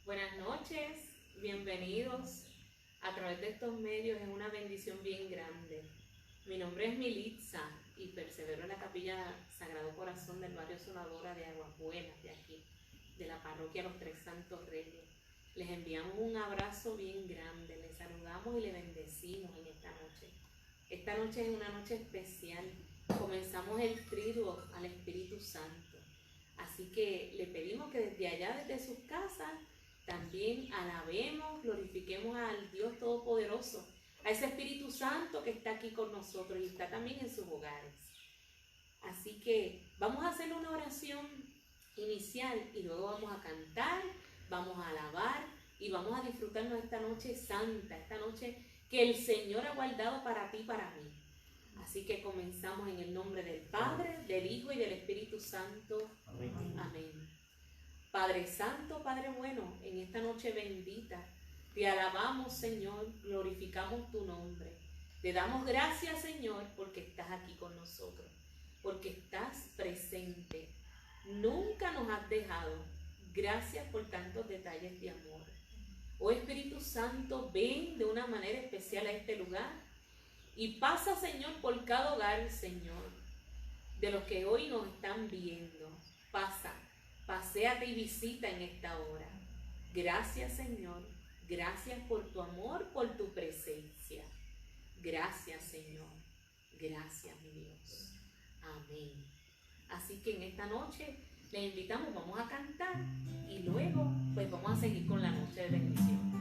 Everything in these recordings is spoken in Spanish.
Buenas noches, bienvenidos a través de estos medios, es una bendición bien grande. Mi nombre es Militza y persevero en la Capilla Sagrado Corazón del barrio Sonadora de Aguas Buenas, de aquí, de la parroquia Los Tres Santos Reyes. Les enviamos un abrazo bien grande, les saludamos y les bendecimos en esta noche. Esta noche es una noche especial, comenzamos el triduo al Espíritu Santo. Así que le pedimos que desde allá, desde sus casas, también alabemos, glorifiquemos al Dios Todopoderoso, a ese Espíritu Santo que está aquí con nosotros y está también en sus hogares. Así que vamos a hacer una oración inicial y luego vamos a cantar, vamos a alabar y vamos a disfrutarnos esta noche santa, esta noche que el Señor ha guardado para ti y para mí. Así que comenzamos en el nombre del Padre, del Hijo y del Espíritu Santo. Amén. Amén. Padre Santo, Padre bueno, en esta noche bendita, te alabamos, Señor, glorificamos tu nombre. Te damos gracias, Señor, porque estás aquí con nosotros, porque estás presente. Nunca nos has dejado. Gracias por tantos detalles de amor. Oh Espíritu Santo, ven de una manera especial a este lugar y pasa, Señor, por cada hogar, Señor, de los que hoy nos están viendo. Pasa. Paséate y visita en esta hora. Gracias, Señor. Gracias por tu amor, por tu presencia. Gracias, Señor. Gracias, mi Dios. Amén. Así que en esta noche les invitamos, vamos a cantar y luego pues vamos a seguir con la noche de bendición.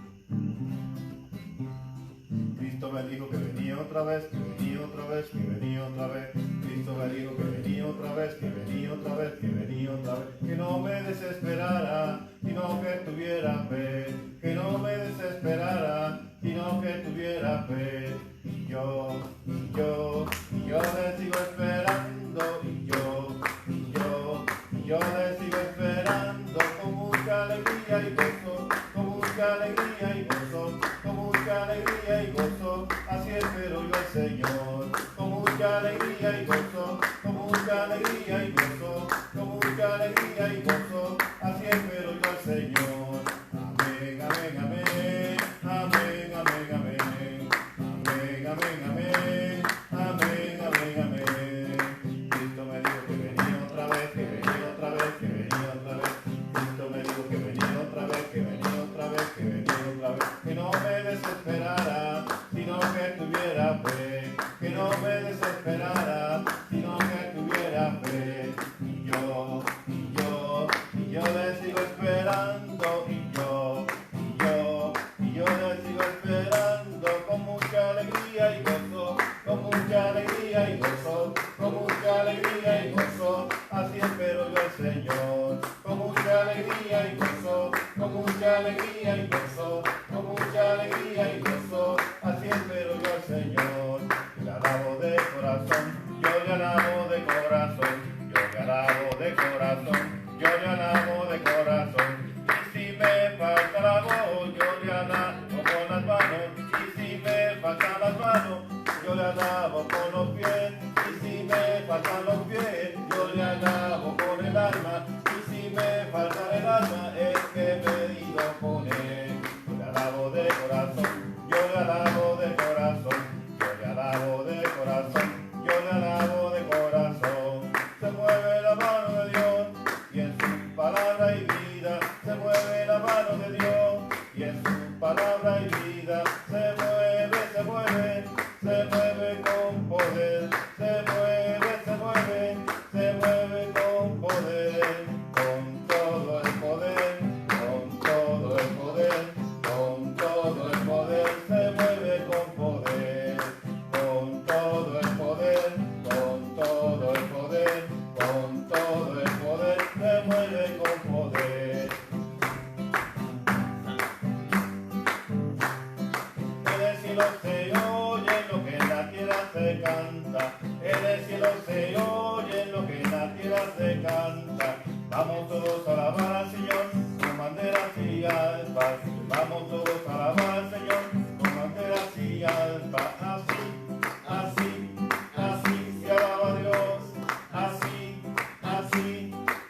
Cristo me dijo que venía otra vez, que venía otra vez, que venía otra vez. Cristo me dijo que venía otra vez, que venía otra vez, que venía otra vez. Que no me desesperara, sino que tuviera fe. Que no me desesperara, sino que tuviera fe. Y yo le sigo esperando. Y yo le sigo esperando con mucha alegría y gozo, con mucha alegría y gozo, con mucha alegría y gozo. Así espero yo al Señor, con mucha alegría y gozo, con mucha alegría y gozo, con mucha alegría y gozo. Así espero yo al Señor. Amén, amén, amén, amén, amén, amén, amén, amén, amén, amén, amén, amén. Cristo me dijo que venía otra vez, que venía otra vez, que venía otra vez. Cristo me dijo que venía otra vez, que venía otra vez, que venía otra vez. Que no me desesperara, sino que tuviera fe. Que no me desesperara, sino que tuviera fe. Y yo le sigo esperando. Y yo le sigo esperando con mucha alegría y gozo, con mucha alegría y gozo, con mucha alegría y gozo. Así espero yo al Señor, con mucha alegría y gozo, con mucha alegría y gozo, con mucha alegría y gozo. Así espero yo al Señor. Yo le alabo de corazón, yo le alabo de corazón, yo le alabo de corazón, yo le alabo de corazón. Y si me falta la voz, yo le alabo con las manos. Y si me faltan las manos, yo le alabo con los pies. Y si me faltan los pies, yo le alabo con el alma. Y si me falta el alma, es que he pedido con él. Yo le alabo de corazón, yo le alabo de corazón, yo le alabo de corazón, yo le alabo de corazón. Se mueve la mano de Dios y en su palabra y vida. Se mueve la mano de Dios y en su palabra y vida. Se mueve, se mueve, se mueve con poder. Se mueve, se mueve, se mueve con poder. Con todo el poder, con todo el poder, con todo el poder. Se mueve con poder. Con todo el poder, con todo el poder, con todo el poder. Se mueve con poder. En el cielo se oye lo que en la tierra se canta. En el cielo se oye lo que en la tierra se canta. Vamos todos a alabar al Señor con banderas y alpas. Vamos todos a alabar al Señor con banderas y alpas. Así se alaba a Dios.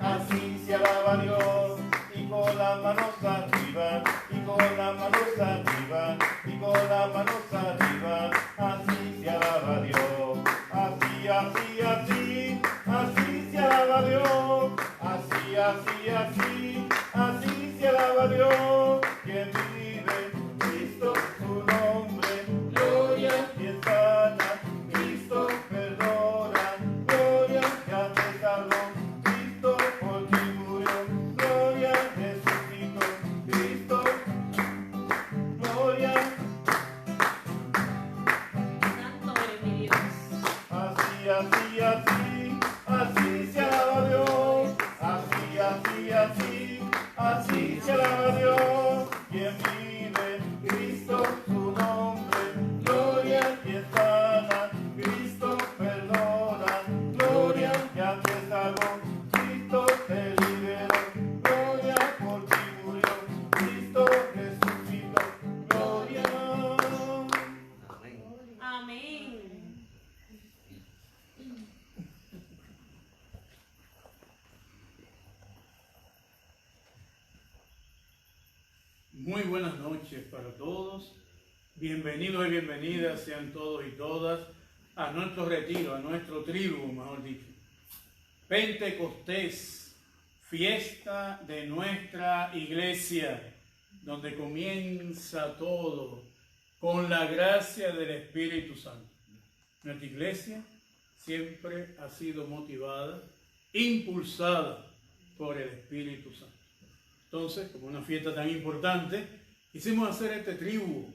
Así se alaba a Dios. Y con las manos arriba. y con las manos arriba, y con las manos arriba, así se alaba a Dios. Así, así, así, así se alaba a Dios. Así, así, así, así se alaba a Dios. Quien vive, Cristo, su nombre, gloria, quien sana, Cristo perdona, gloria, ya te salvó, Cristo por ti murió, gloria, resucitó, Cristo, gloria. Santo eres mi Dios. Así, así, así, así se alaba a Dios. Así, así, así, así se alaba a Dios. Quien vive, Cristo, su nombre, gloria, quien sana, Cristo perdona, gloria, ya te salvó, Cristo te liberó, gloria, por ti murió, Cristo resucitó, gloria. Amén. Muy buenas noches para todos. Bienvenidos y bienvenidas sean todos y todas a nuestro retiro, a nuestro triduo, mejor dicho. Pentecostés, fiesta de nuestra iglesia, donde comienza todo con la gracia del Espíritu Santo. Nuestra iglesia siempre ha sido motivada, impulsada por el Espíritu Santo. Entonces, como una fiesta tan importante, quisimos hacer este triduo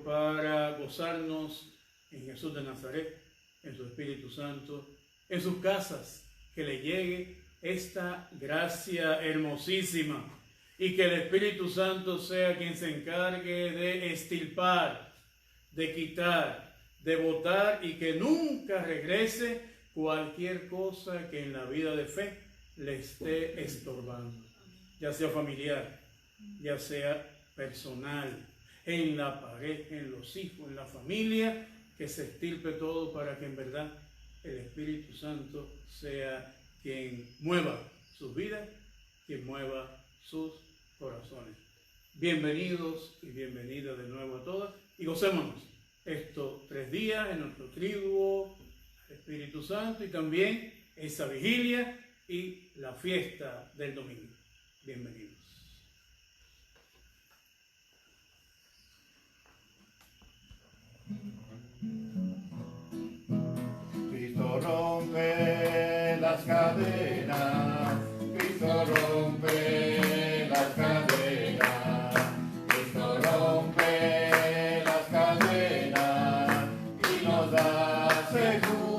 para gozarnos en Jesús de Nazaret, en su Espíritu Santo, en sus casas, que le llegue esta gracia hermosísima y que el Espíritu Santo sea quien se encargue de extirpar, de quitar, de botar y que nunca regrese cualquier cosa que en la vida de fe le esté estorbando, ya sea familiar, ya sea personal, en la pareja, en los hijos, en la familia, que se extirpe todo para que en verdad el Espíritu Santo sea quien mueva sus vidas, quien mueva sus corazones. Bienvenidos y bienvenidas de nuevo a todas y gocémonos estos 3 días en nuestro triduo Espíritu Santo y también esa vigilia y la fiesta del domingo. Bienvenidos. Cristo rompe las cadenas, Cristo rompe las cadenas, Cristo rompe las cadenas y nos da seguridad.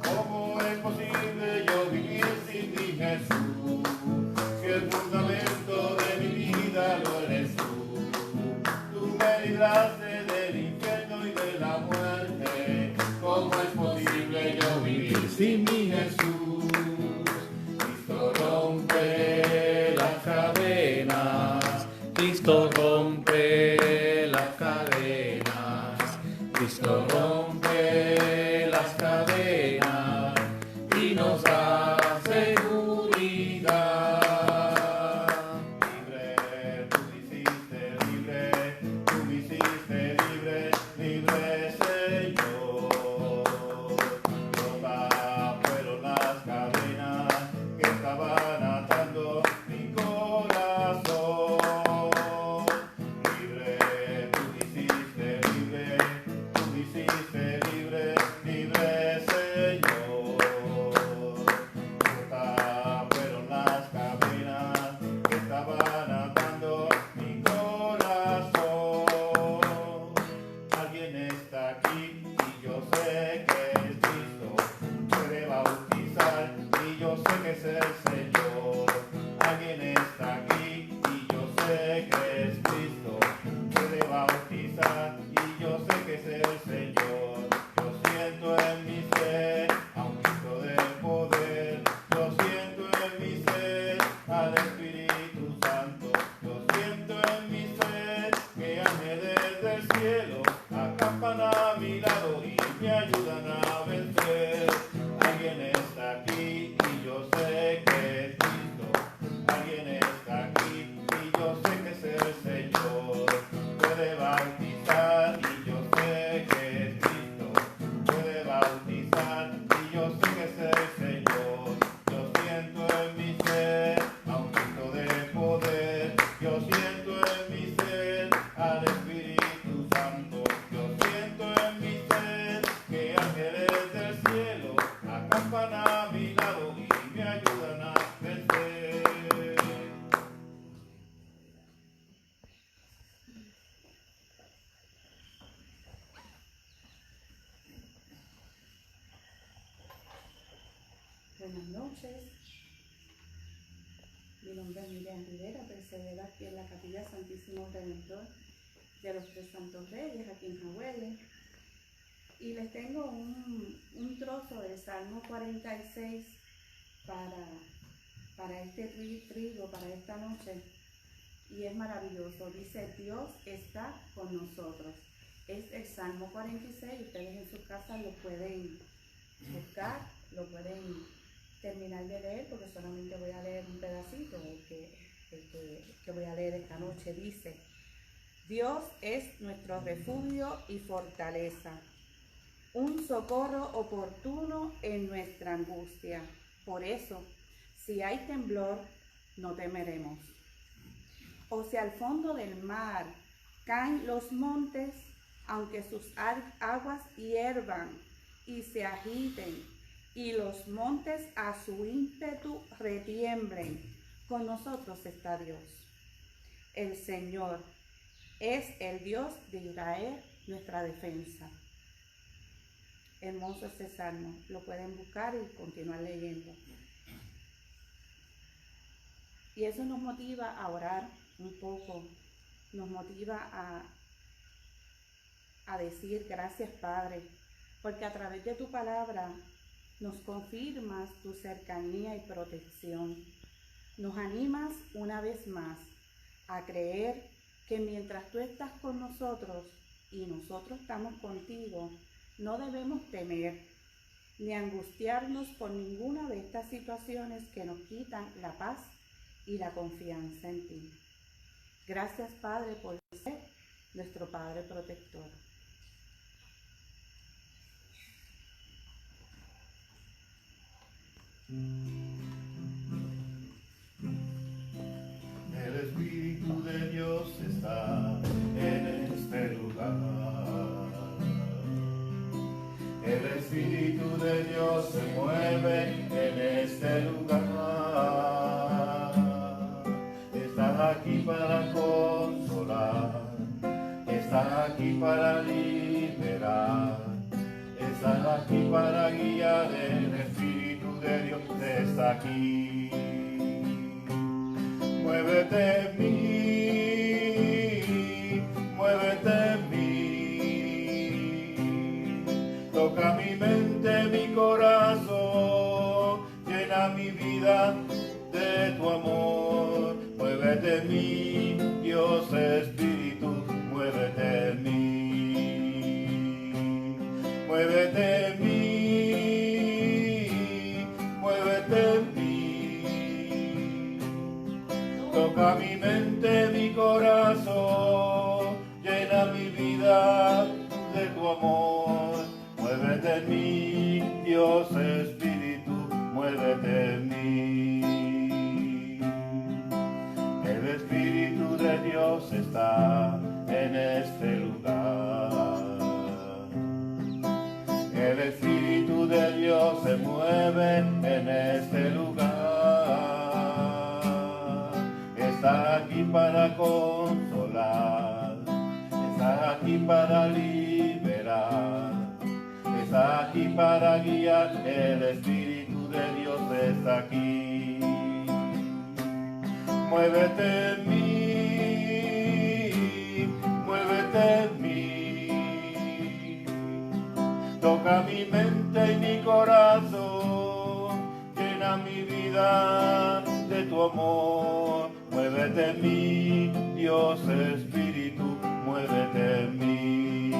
¿Cómo es posible yo vivir sin ti, Jesús? Si el fundamento de mi vida lo eres tú. Tú me libraste del infierno y de la muerte. ¿Cómo es posible yo vivir sin mi Jesús? Cristo rompe las cadenas, Cristo rompe las cadenas, Cristo rompe las cadenas y nos da seguridad. Libre, tú me hiciste libre, tú me hiciste libre, libre Señor. Rotas fueron las cadenas que estaban atando mi corazón. Libre, tú me hiciste libre, tú me hiciste libre, libre Señor. Rotas fueron las cadenas que estaban atando mi corazón. Alguien está aquí y yo sé que es Cristo, puede bautizar y yo sé que es el Señor. Alguien está aquí y yo sé que es Cristo, puede bautizar y yo sé que es el Señor. Yo siento en mi ser a un Cristo de poder, yo siento en mi ser al Espíritu Santo, yo siento en mi ser que ángeles del cielo acampan a mi lado y me ayudan a vencer. Alguien está aquí y yo sé que es Cristo. Alguien noches. Mi nombre es Miriam Rivera, persevero aquí en la Capilla Santísimo Redentor de los Tres Santos Reyes, aquí en Jagüeyes. Y les tengo un trozo del Salmo 46 para este trigo, para esta noche. Y es maravilloso. Dice, Dios está con nosotros. Es el Salmo 46. Ustedes en sus casas lo pueden buscar, lo pueden terminar de leer, porque solamente voy a leer un pedacito, el que voy a leer esta noche. Dice, Dios es nuestro refugio y fortaleza, un socorro oportuno en nuestra angustia. Por eso, si hay temblor, no temeremos. O si al fondo del mar caen los montes, aunque sus aguas hiervan y se agiten, y los montes a su ímpetu retiemblen, con nosotros está Dios. El Señor es el Dios de Israel, nuestra defensa. Hermoso este salmo, lo pueden buscar y continuar leyendo. Y eso nos motiva a orar un poco, nos motiva a decir gracias, Padre, porque a través de tu palabra nos confirmas tu cercanía y protección. Nos animas una vez más a creer que mientras tú estás con nosotros y nosotros estamos contigo, no debemos temer ni angustiarnos por ninguna de estas situaciones que nos quitan la paz y la confianza en ti. Gracias, Padre, por ser nuestro Padre protector. El Espíritu de Dios está en este lugar. El Espíritu de Dios se mueve en este lugar. Está aquí para consolar, está aquí para liberar, está aquí para guiar. El Espíritu de Dios está aquí. Muévete en mí, muévete en mí. Toca mi mente, mi corazón, llena mi vida de tu amor. Muévete en mí, Dios Espíritu, muévete en mí. Muévete en mí, muévete en mí. Toca mi mente, mi corazón, llena mi vida de tu amor. Muévete en mí, Dios Espíritu, muévete en mí. El Espíritu de Dios está en este lugar. El Espíritu de Dios se mueve en este lugar. Está aquí para consolar, está aquí para liberar, está aquí para guiar. El Espíritu de Dios está aquí. Muévete en mí, muévete en mí. Toca mi mente y mi corazón, llena mi vida de tu amor. Muévete en mí, Dios Espíritu, muévete en mí.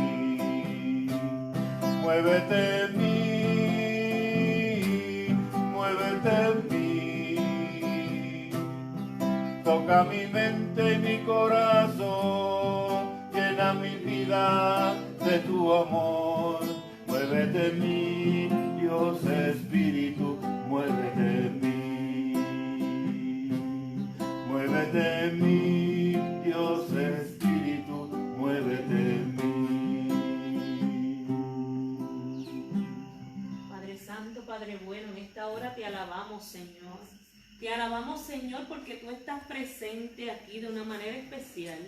Muévete en mí, muévete en mí. Toca mi mente y mi corazón, llena mi vida de tu amor. Muévete en mí, Dios Espíritu, muévete en mí. Muévete en mí, Dios Espíritu, muévete en mí. Padre Santo, Padre bueno, en esta hora te alabamos, Señor. Te alabamos, Señor, porque tú estás presente aquí de una manera especial.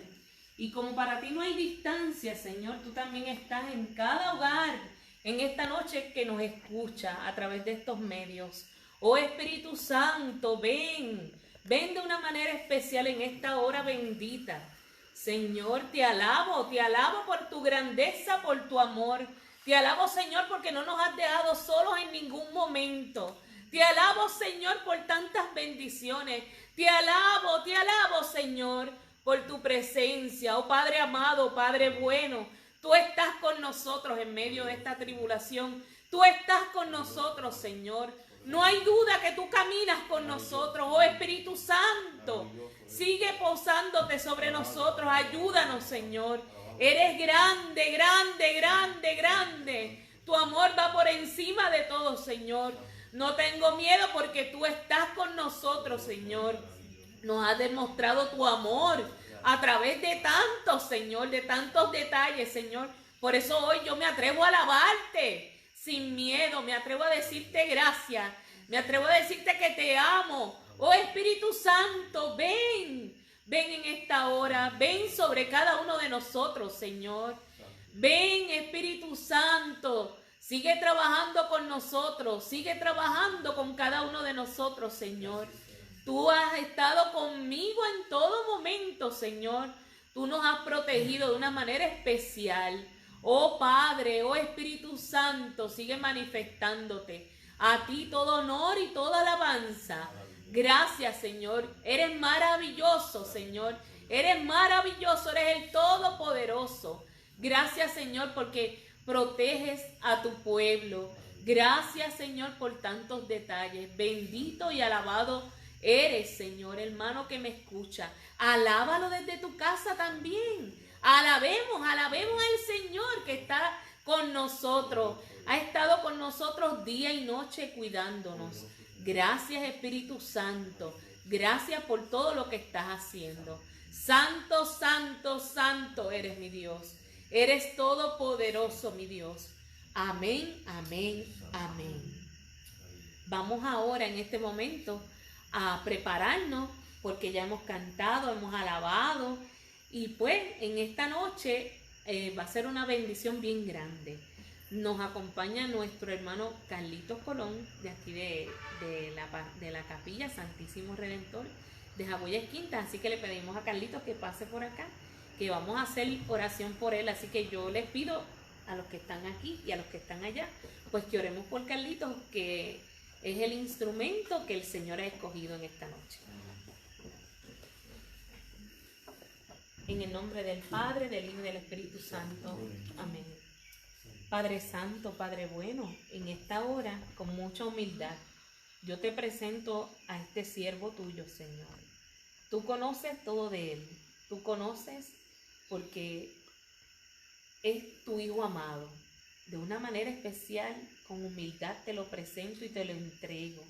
Y como para ti no hay distancia, Señor, tú también estás en cada hogar en esta noche que nos escucha a través de estos medios. Oh Espíritu Santo, ven de una manera especial en esta hora bendita. Señor, te alabo por tu grandeza, por tu amor. Te alabo, Señor, porque no nos has dejado solos en ningún momento. Te alabo, Señor, por tantas bendiciones. Te alabo, Señor, por tu presencia. Oh Padre amado, Padre bueno, tú estás con nosotros en medio de esta tribulación. Tú estás con nosotros, Señor. No hay duda que tú caminas con nosotros. Oh Espíritu Santo, sigue posándote sobre nosotros. Ayúdanos, Señor. Eres grande, grande, grande, grande. Tu amor va por encima de todo, Señor. No tengo miedo porque tú estás con nosotros, Señor. Nos has demostrado tu amor a través de tantos, Señor, de tantos detalles, Señor. Por eso hoy yo me atrevo a alabarte sin miedo. Me atrevo a decirte gracias. Me atrevo a decirte que te amo. Oh Espíritu Santo, ven en esta hora. Ven sobre cada uno de nosotros, Señor. Ven, Espíritu Santo. Sigue trabajando con nosotros. Sigue trabajando con cada uno de nosotros, Señor. Tú has estado conmigo en todo momento, Señor. Tú nos has protegido de una manera especial. Oh Padre, oh Espíritu Santo, sigue manifestándote. A ti todo honor y toda alabanza. Gracias, Señor. Eres maravilloso, Señor. Eres maravilloso, eres el Todopoderoso. Gracias, Señor, porque proteges a tu pueblo. Gracias, Señor, por tantos detalles. Bendito y alabado eres, Señor, hermano que me escucha. Alábalo desde tu casa también. Alabemos al Señor que está con nosotros. Ha estado con nosotros día y noche cuidándonos. Gracias, Espíritu Santo. Gracias por todo lo que estás haciendo. Santo, santo, santo eres mi Dios. Eres todopoderoso, mi Dios. Amén, amén, amén. Vamos ahora en este momento a prepararnos porque ya hemos cantado, hemos alabado y pues en esta noche va a ser una bendición bien grande. Nos acompaña nuestro hermano Carlitos Colón de aquí de la Capilla Santísimo Redentor de Jabullas Quintas, así que le pedimos a Carlitos que pase por acá, que vamos a hacer oración por él, así que yo les pido a los que están aquí y a los que están allá, pues que oremos por Carlitos, que es el instrumento que el Señor ha escogido en esta noche. En el nombre del Padre, del Hijo y del Espíritu Santo. Amén. Padre Santo, Padre bueno, en esta hora, con mucha humildad, yo te presento a este siervo tuyo, Señor. Tú conoces todo de él. Tú conoces porque es tu Hijo amado. De una manera especial, con humildad te lo presento y te lo entrego.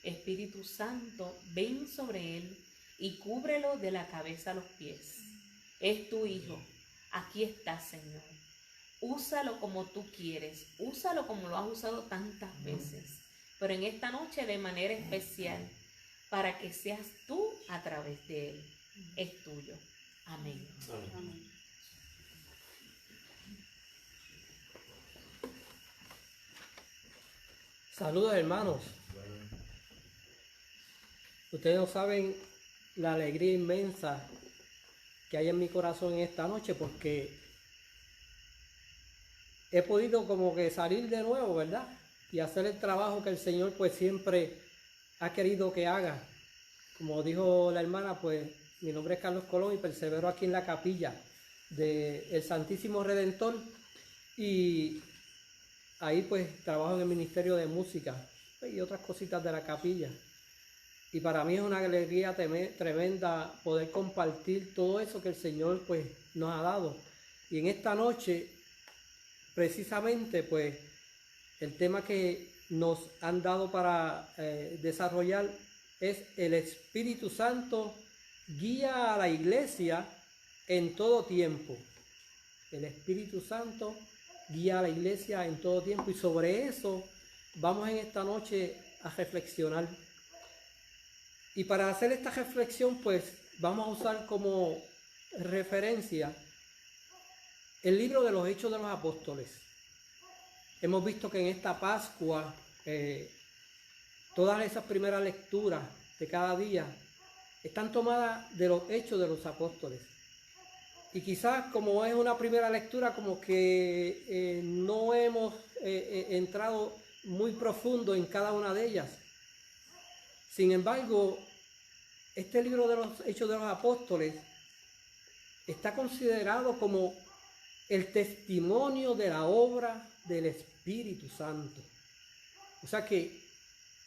Espíritu Santo, ven sobre él y cúbrelo de la cabeza a los pies. Es tu Hijo. Aquí está, Señor. Úsalo como tú quieres. Úsalo como lo has usado tantas veces. Pero en esta noche de manera especial, para que seas tú a través de él. Es tuyo. Amén. Amén. Saludos, hermanos. Ustedes no saben la alegría inmensa que hay en mi corazón en esta noche, porque he podido como que salir de nuevo, ¿verdad? Y hacer el trabajo que el Señor pues siempre ha querido que haga. Como dijo la hermana, pues mi nombre es Carlos Colón y persevero aquí en la capilla del Santísimo Redentor. Y ahí pues trabajo en el Ministerio de Música y otras cositas de la capilla. Y para mí es una alegría tremenda poder compartir todo eso que el Señor pues nos ha dado. Y en esta noche, precisamente, pues el tema que nos han dado para desarrollar es el Espíritu Santo guía a la iglesia en todo tiempo. El Espíritu Santo guía a la iglesia en todo tiempo, y sobre eso vamos en esta noche a reflexionar. Y para hacer esta reflexión, pues vamos a usar como referencia el libro de los Hechos de los Apóstoles. Hemos visto que en esta Pascua todas esas primeras lecturas de cada día están tomadas de los Hechos de los Apóstoles. Y quizás como es una primera lectura, como que no hemos entrado muy profundo en cada una de ellas. Sin embargo, este libro de los Hechos de los Apóstoles está considerado como el testimonio de la obra del Espíritu Santo. O sea que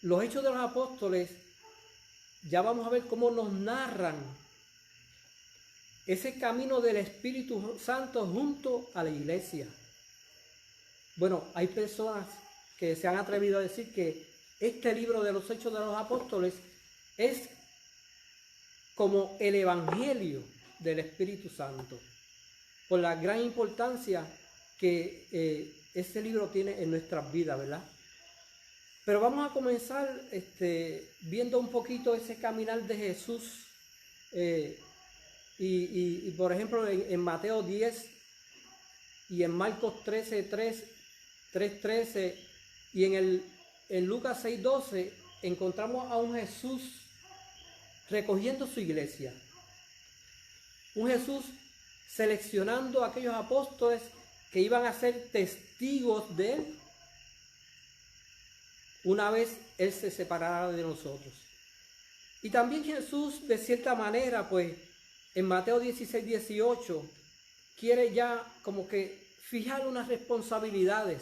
los Hechos de los Apóstoles, ya vamos a ver cómo nos narran ese camino del Espíritu Santo junto a la iglesia. Bueno, hay personas que se han atrevido a decir que este libro de los Hechos de los Apóstoles es como el Evangelio del Espíritu Santo, por la gran importancia que ese libro tiene en nuestras vidas, ¿verdad? Pero vamos a comenzar viendo un poquito ese caminar de Jesús. Y por ejemplo, en Mateo 10 y en Marcos 3:13 y en Lucas 6:12 encontramos a un Jesús recogiendo su iglesia. Un Jesús seleccionando a aquellos apóstoles que iban a ser testigos de él una vez él se separara de nosotros. Y también Jesús, de cierta manera, pues en Mateo 16:18 quiere ya como que fijar unas responsabilidades,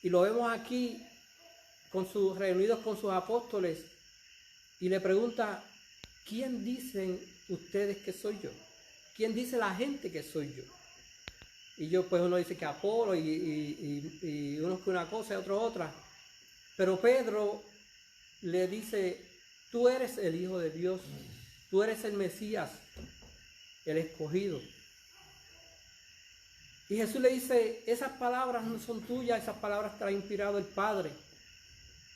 y lo vemos aquí reunidos con sus apóstoles, y le pregunta: ¿quién dicen ustedes que soy yo? ¿Quién dice la gente que soy yo? Y pues uno dice que Apolo, y uno que una cosa y otro otra. Pero Pedro le dice: tú eres el Hijo de Dios, tú eres el Mesías, el escogido. Y Jesús le dice: esas palabras no son tuyas, esas palabras te las ha inspirado el Padre.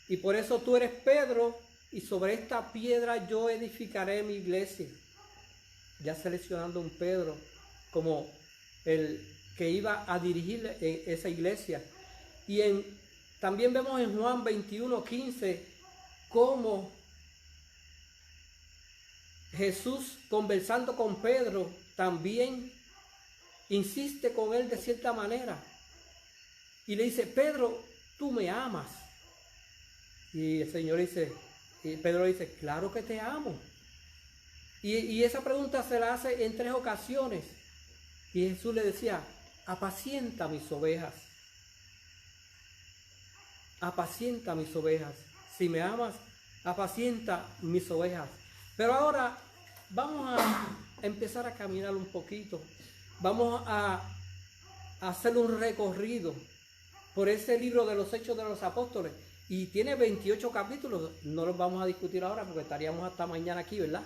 Y por eso tú eres Pedro, y sobre esta piedra yo edificaré mi iglesia. Ya seleccionando un Pedro como el que iba a dirigir esa iglesia. Y también vemos en Juan 21:15 cómo Jesús, conversando con Pedro, también insiste con él de cierta manera. Y le dice: Pedro, tú me amas. Y el Señor dice, y Pedro dice: claro que te amo. Y esa pregunta se la hace en 3 ocasiones. Y Jesús le decía: apacienta mis ovejas. Apacienta mis ovejas. Si me amas, apacienta mis ovejas. Pero ahora vamos a empezar a caminar un poquito. Vamos a hacer un recorrido por ese libro de los Hechos de los Apóstoles. Y tiene 28 capítulos. No los vamos a discutir ahora porque estaríamos hasta mañana aquí, ¿verdad?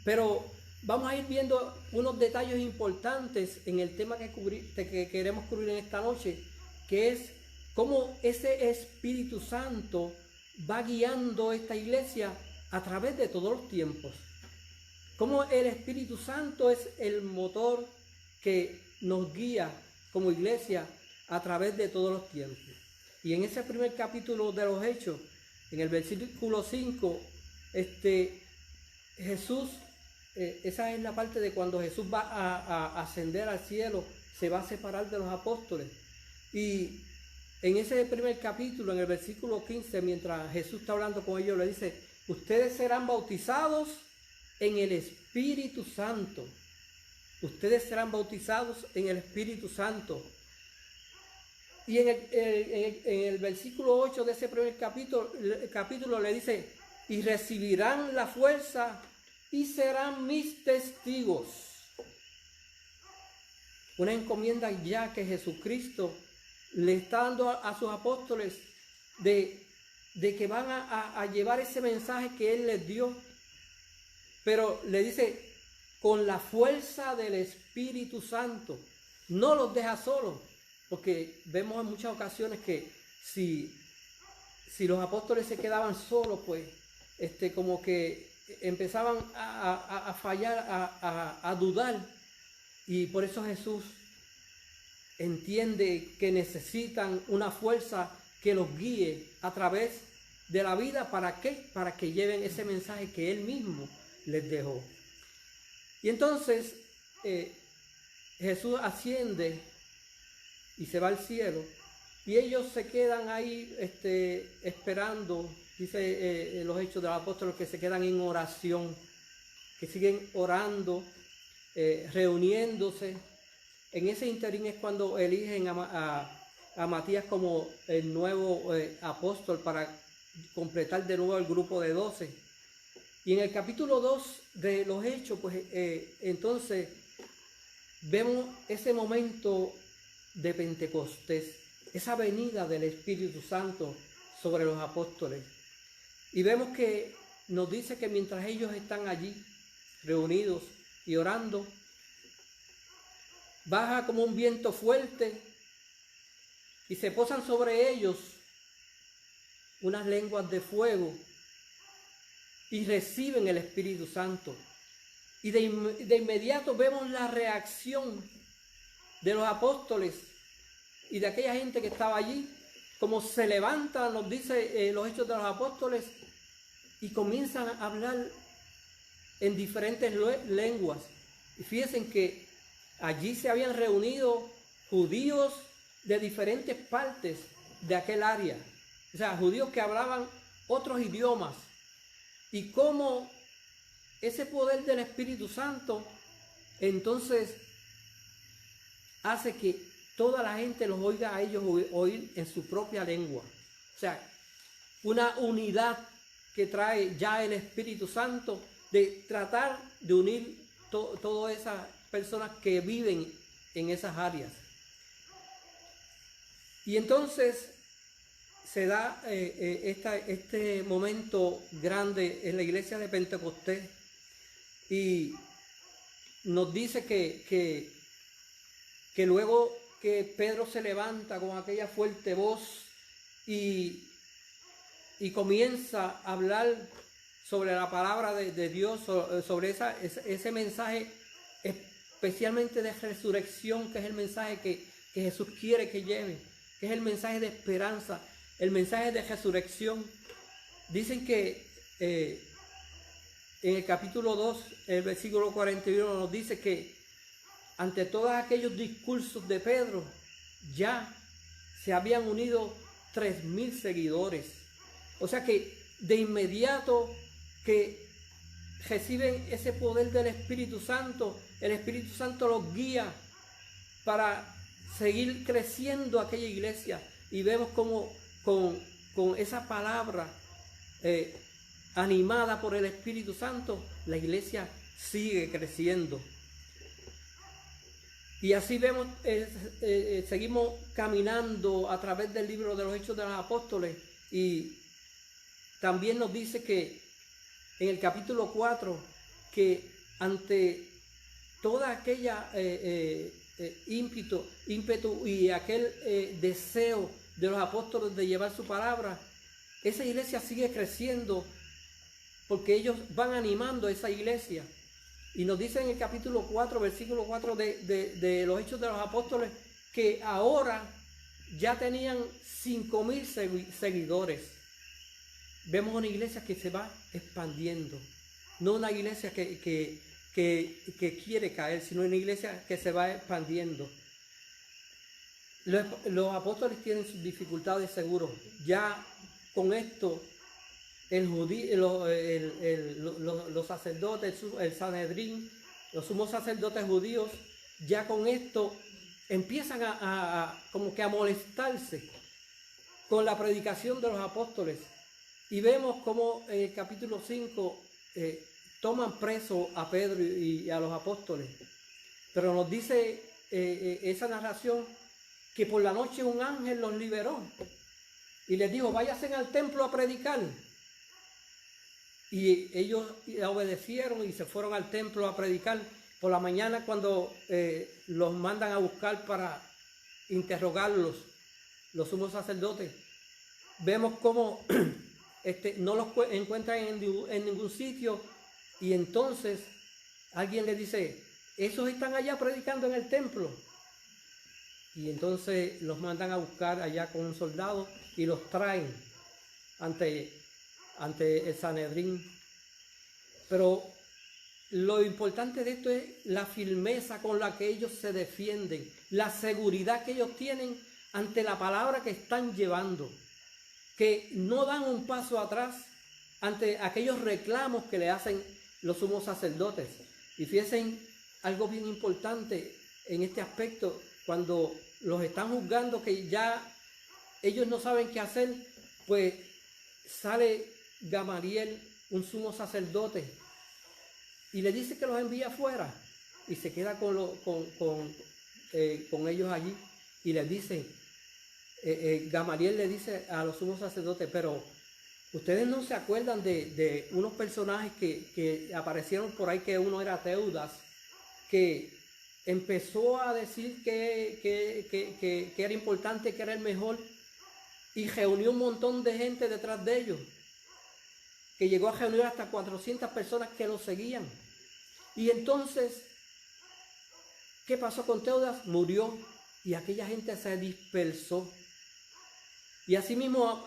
Pero vamos a ir viendo unos detalles importantes en el tema que queremos cubrir en esta noche, que es cómo ese Espíritu Santo va guiando esta iglesia a través de todos los tiempos. Cómo el Espíritu Santo es el motor que nos guía como iglesia a través de todos los tiempos. Y en ese primer capítulo de los Hechos, en el versículo 5, Jesús, esa es la parte de cuando Jesús va a ascender al cielo, se va a separar de los apóstoles. Y en ese primer capítulo, en el versículo 15, mientras Jesús está hablando con ellos, le dice: ustedes serán bautizados en el Espíritu Santo. Ustedes serán bautizados en el Espíritu Santo. Y en el versículo 8 de ese primer capítulo le dice: y recibirán la fuerza y serán mis testigos. Una encomienda ya que Jesucristo le está dando a sus apóstoles de que van a llevar ese mensaje que Él les dio. Pero le dice: con la fuerza del Espíritu Santo. No los deja solos, porque vemos en muchas ocasiones que si los apóstoles se quedaban solos, pues como que empezaban a fallar, a dudar. Y por eso Jesús entiende que necesitan una fuerza que los guíe a través de la vida. ¿Para qué? Para que lleven ese mensaje que Él mismo les dejó. Y entonces Jesús asciende y se va al cielo, y ellos se quedan ahí esperando, dice los Hechos de los Apóstoles, que se quedan en oración, que siguen orando, reuniéndose. En ese interín es cuando eligen a Matías como el nuevo apóstol para completar de nuevo el grupo de 12. Y en el capítulo 2 de los Hechos, pues entonces vemos ese momento de Pentecostés, esa venida del Espíritu Santo sobre los apóstoles. Y vemos que nos dice que mientras ellos están allí reunidos y orando, baja como un viento fuerte y se posan sobre ellos unas lenguas de fuego y reciben el Espíritu Santo. Y de inmediato vemos la reacción de los apóstoles y de aquella gente que estaba allí, como se levantan, nos dice los Hechos de los Apóstoles, y comienzan a hablar en diferentes lenguas. Y fíjense que allí se habían reunido judíos de diferentes partes de aquel área, o sea, judíos que hablaban otros idiomas, y cómo ese poder del Espíritu Santo entonces hace que toda la gente los oiga a ellos oír en su propia lengua. O sea, una unidad que trae ya el Espíritu Santo de tratar de unir todas esas personas que viven en esas áreas. Y entonces se da este momento grande en la iglesia de Pentecostés, y nos dice que luego que Pedro se levanta con aquella fuerte voz y comienza a hablar sobre la palabra de Dios, sobre ese mensaje especialmente de resurrección, que es el mensaje que Jesús quiere que lleve, que es el mensaje de esperanza, el mensaje de resurrección. Dicen que en el capítulo 2, el versículo 41 nos dice que ante todos aquellos discursos de Pedro, ya se habían unido 3,000 seguidores. O sea que de inmediato que reciben ese poder del Espíritu Santo, el Espíritu Santo los guía para seguir creciendo aquella iglesia. Y vemos como con esa palabra animada por el Espíritu Santo, la iglesia sigue creciendo. Y así vemos, seguimos caminando a través del libro de los Hechos de los Apóstoles, y también nos dice que en el capítulo 4, que ante toda aquella ímpetu y aquel deseo de los apóstoles de llevar su palabra, esa iglesia sigue creciendo porque ellos van animando a esa iglesia. Y nos dice en el capítulo 4, versículo 4 de los Hechos de los Apóstoles, que ahora ya tenían 5,000 seguidores. Vemos una iglesia que se va expandiendo, no una iglesia que quiere caer, sino una iglesia que se va expandiendo. Los apóstoles tienen sus dificultades seguro. Ya con esto, los sacerdotes, el Sanedrín, los sumos sacerdotes judíos, ya con esto empiezan como que a molestarse con la predicación de los apóstoles. Y vemos como en el capítulo 5 toman preso a Pedro y a los apóstoles. Pero nos dice esa narración que por la noche un ángel los liberó y les dijo: váyanse al templo a predicar. Y ellos obedecieron y se fueron al templo a predicar. Por la mañana, cuando los mandan a buscar para interrogarlos, los sumos sacerdotes, vemos cómo no los encuentran en ningún sitio. Y entonces alguien les dice: esos están allá predicando en el templo. Y entonces los mandan a buscar allá con un soldado y los traen ante ante el Sanedrín. Pero lo importante de esto es la firmeza con la que ellos se defienden, la seguridad que ellos tienen ante la palabra que están llevando, que no dan un paso atrás ante aquellos reclamos que le hacen los sumos sacerdotes. Y fíjense algo bien importante en este aspecto, cuando los están juzgando que ya ellos no saben qué hacer, pues sale Gamaliel, un sumo sacerdote, y le dice que los envía afuera, y se queda con ellos allí, y les dice, Gamaliel le dice a los sumos sacerdotes, pero ustedes no se acuerdan de unos personajes que aparecieron por ahí, que uno era Teudas, que empezó a decir que era importante, que era el mejor, y reunió un montón de gente detrás de ellos, que llegó a reunir hasta 400 personas que lo seguían. Y entonces, ¿qué pasó con Teudas? Murió, y aquella gente se dispersó. Y así mismo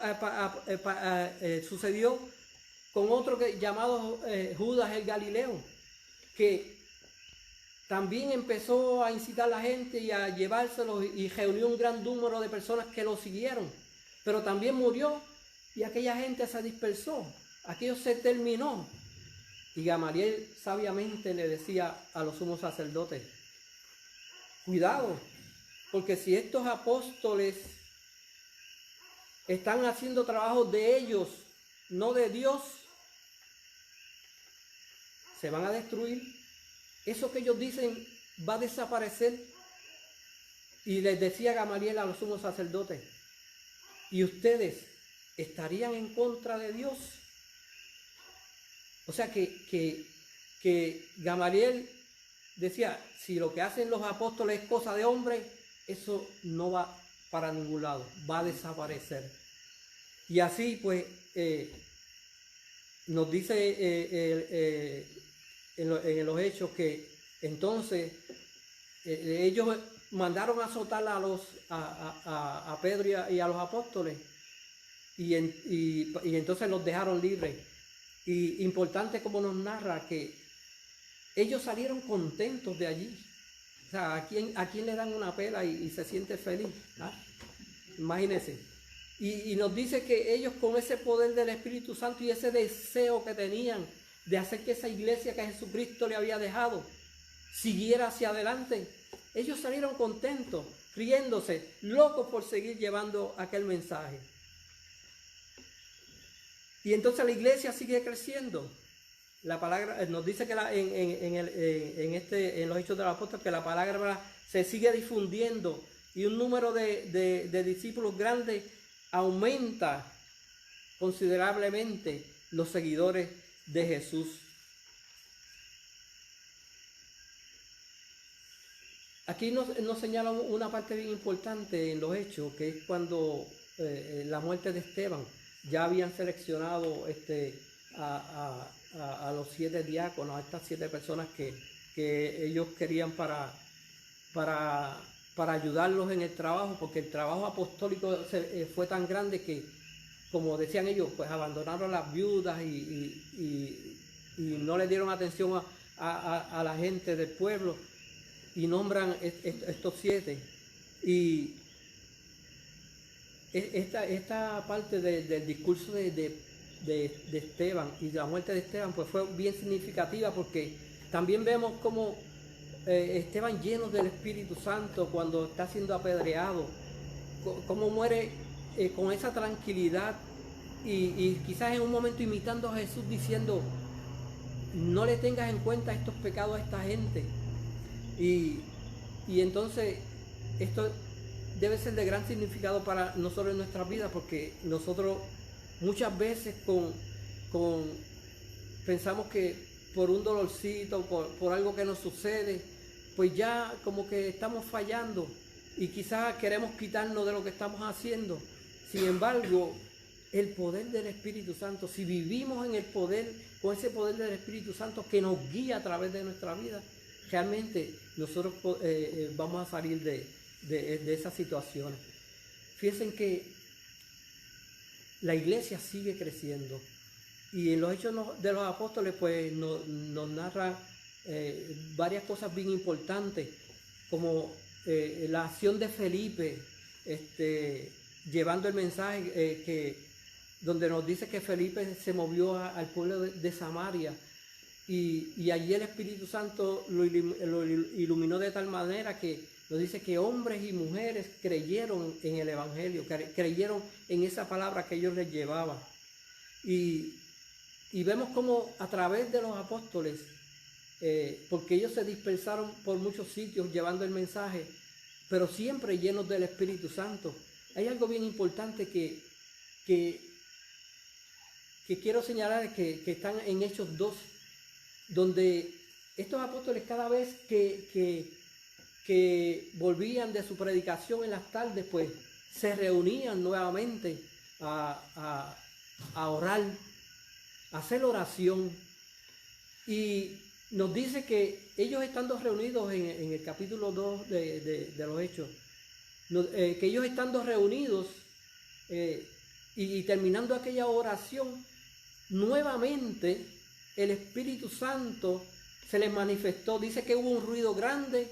sucedió con otro llamado Judas el Galileo, que también empezó a incitar a la gente y a llevárselos, y reunió un gran número de personas que lo siguieron, pero también murió, y aquella gente se dispersó, aquello se terminó. Y Gamaliel sabiamente le decía a los sumos sacerdotes, cuidado, porque si estos apóstoles están haciendo trabajo de ellos, no de Dios, se van a destruir. Eso que ellos dicen va a desaparecer. Y les decía Gamaliel a los sumos sacerdotes, ¿y ustedes estarían en contra de Dios? O sea que Gamaliel decía, si lo que hacen los apóstoles es cosa de hombre, eso no va para ningún lado, va a desaparecer. Y así pues nos dice en los hechos que entonces ellos mandaron a azotar a Pedro y a los apóstoles, y entonces los dejaron libres. Y importante como nos narra que ellos salieron contentos de allí. O sea, ¿a quién le dan una pela y se siente feliz? ¿Ah? Imagínense. Y nos dice que ellos, con ese poder del Espíritu Santo y ese deseo que tenían de hacer que esa iglesia que Jesucristo le había dejado siguiera hacia adelante, ellos salieron contentos, riéndose, locos por seguir llevando aquel mensaje. Y entonces la iglesia sigue creciendo. La palabra nos dice que en los Hechos de los Apóstoles, que la palabra se sigue difundiendo, y un número de discípulos grandes aumenta considerablemente los seguidores de Jesús. Aquí nos señala una parte bien importante en los Hechos, que es cuando la muerte de Esteban. Ya habían seleccionado a los 7 diáconos, a estas 7 personas que ellos querían para ayudarlos en el trabajo, porque el trabajo apostólico fue tan grande que, como decían ellos, pues abandonaron las viudas y no le dieron atención a la gente del pueblo, y nombran estos 7. Y esta parte del discurso de Esteban y de la muerte de Esteban, pues fue bien significativa, porque también vemos cómo Esteban, lleno del Espíritu Santo, cuando está siendo apedreado, cómo muere con esa tranquilidad, y quizás en un momento imitando a Jesús, diciendo, no le tengas en cuenta estos pecados a esta gente. Y entonces esto debe ser de gran significado para nosotros en nuestras vidas, porque nosotros muchas veces pensamos que por un dolorcito, por algo que nos sucede, pues ya como que estamos fallando, y quizás queremos quitarnos de lo que estamos haciendo. Sin embargo, el poder del Espíritu Santo, si vivimos en el poder, con ese poder del Espíritu Santo que nos guía a través de nuestra vida, realmente nosotros vamos a salir de esas situaciones. Fíjense que la iglesia sigue creciendo. en los Hechos de los Apóstoles pues nos narra varias cosas bien importantes, como la acción de Felipe, llevando el mensaje, donde nos dice que Felipe se movió al pueblo de Samaria, y allí el Espíritu Santo lo iluminó de tal manera que nos dice que hombres y mujeres creyeron en el Evangelio, creyeron en esa palabra que ellos les llevaban. Y vemos como a través de los apóstoles, porque ellos se dispersaron por muchos sitios llevando el mensaje, pero siempre llenos del Espíritu Santo. Hay algo bien importante que quiero señalar, que están en Hechos 2, donde estos apóstoles cada vez que volvían de su predicación en las tardes, pues se reunían nuevamente a orar, a hacer oración. Y nos dice que ellos estando reunidos en el capítulo 2 de los Hechos, que ellos estando reunidos y terminando aquella oración, nuevamente el Espíritu Santo se les manifestó. Dice que hubo un ruido grande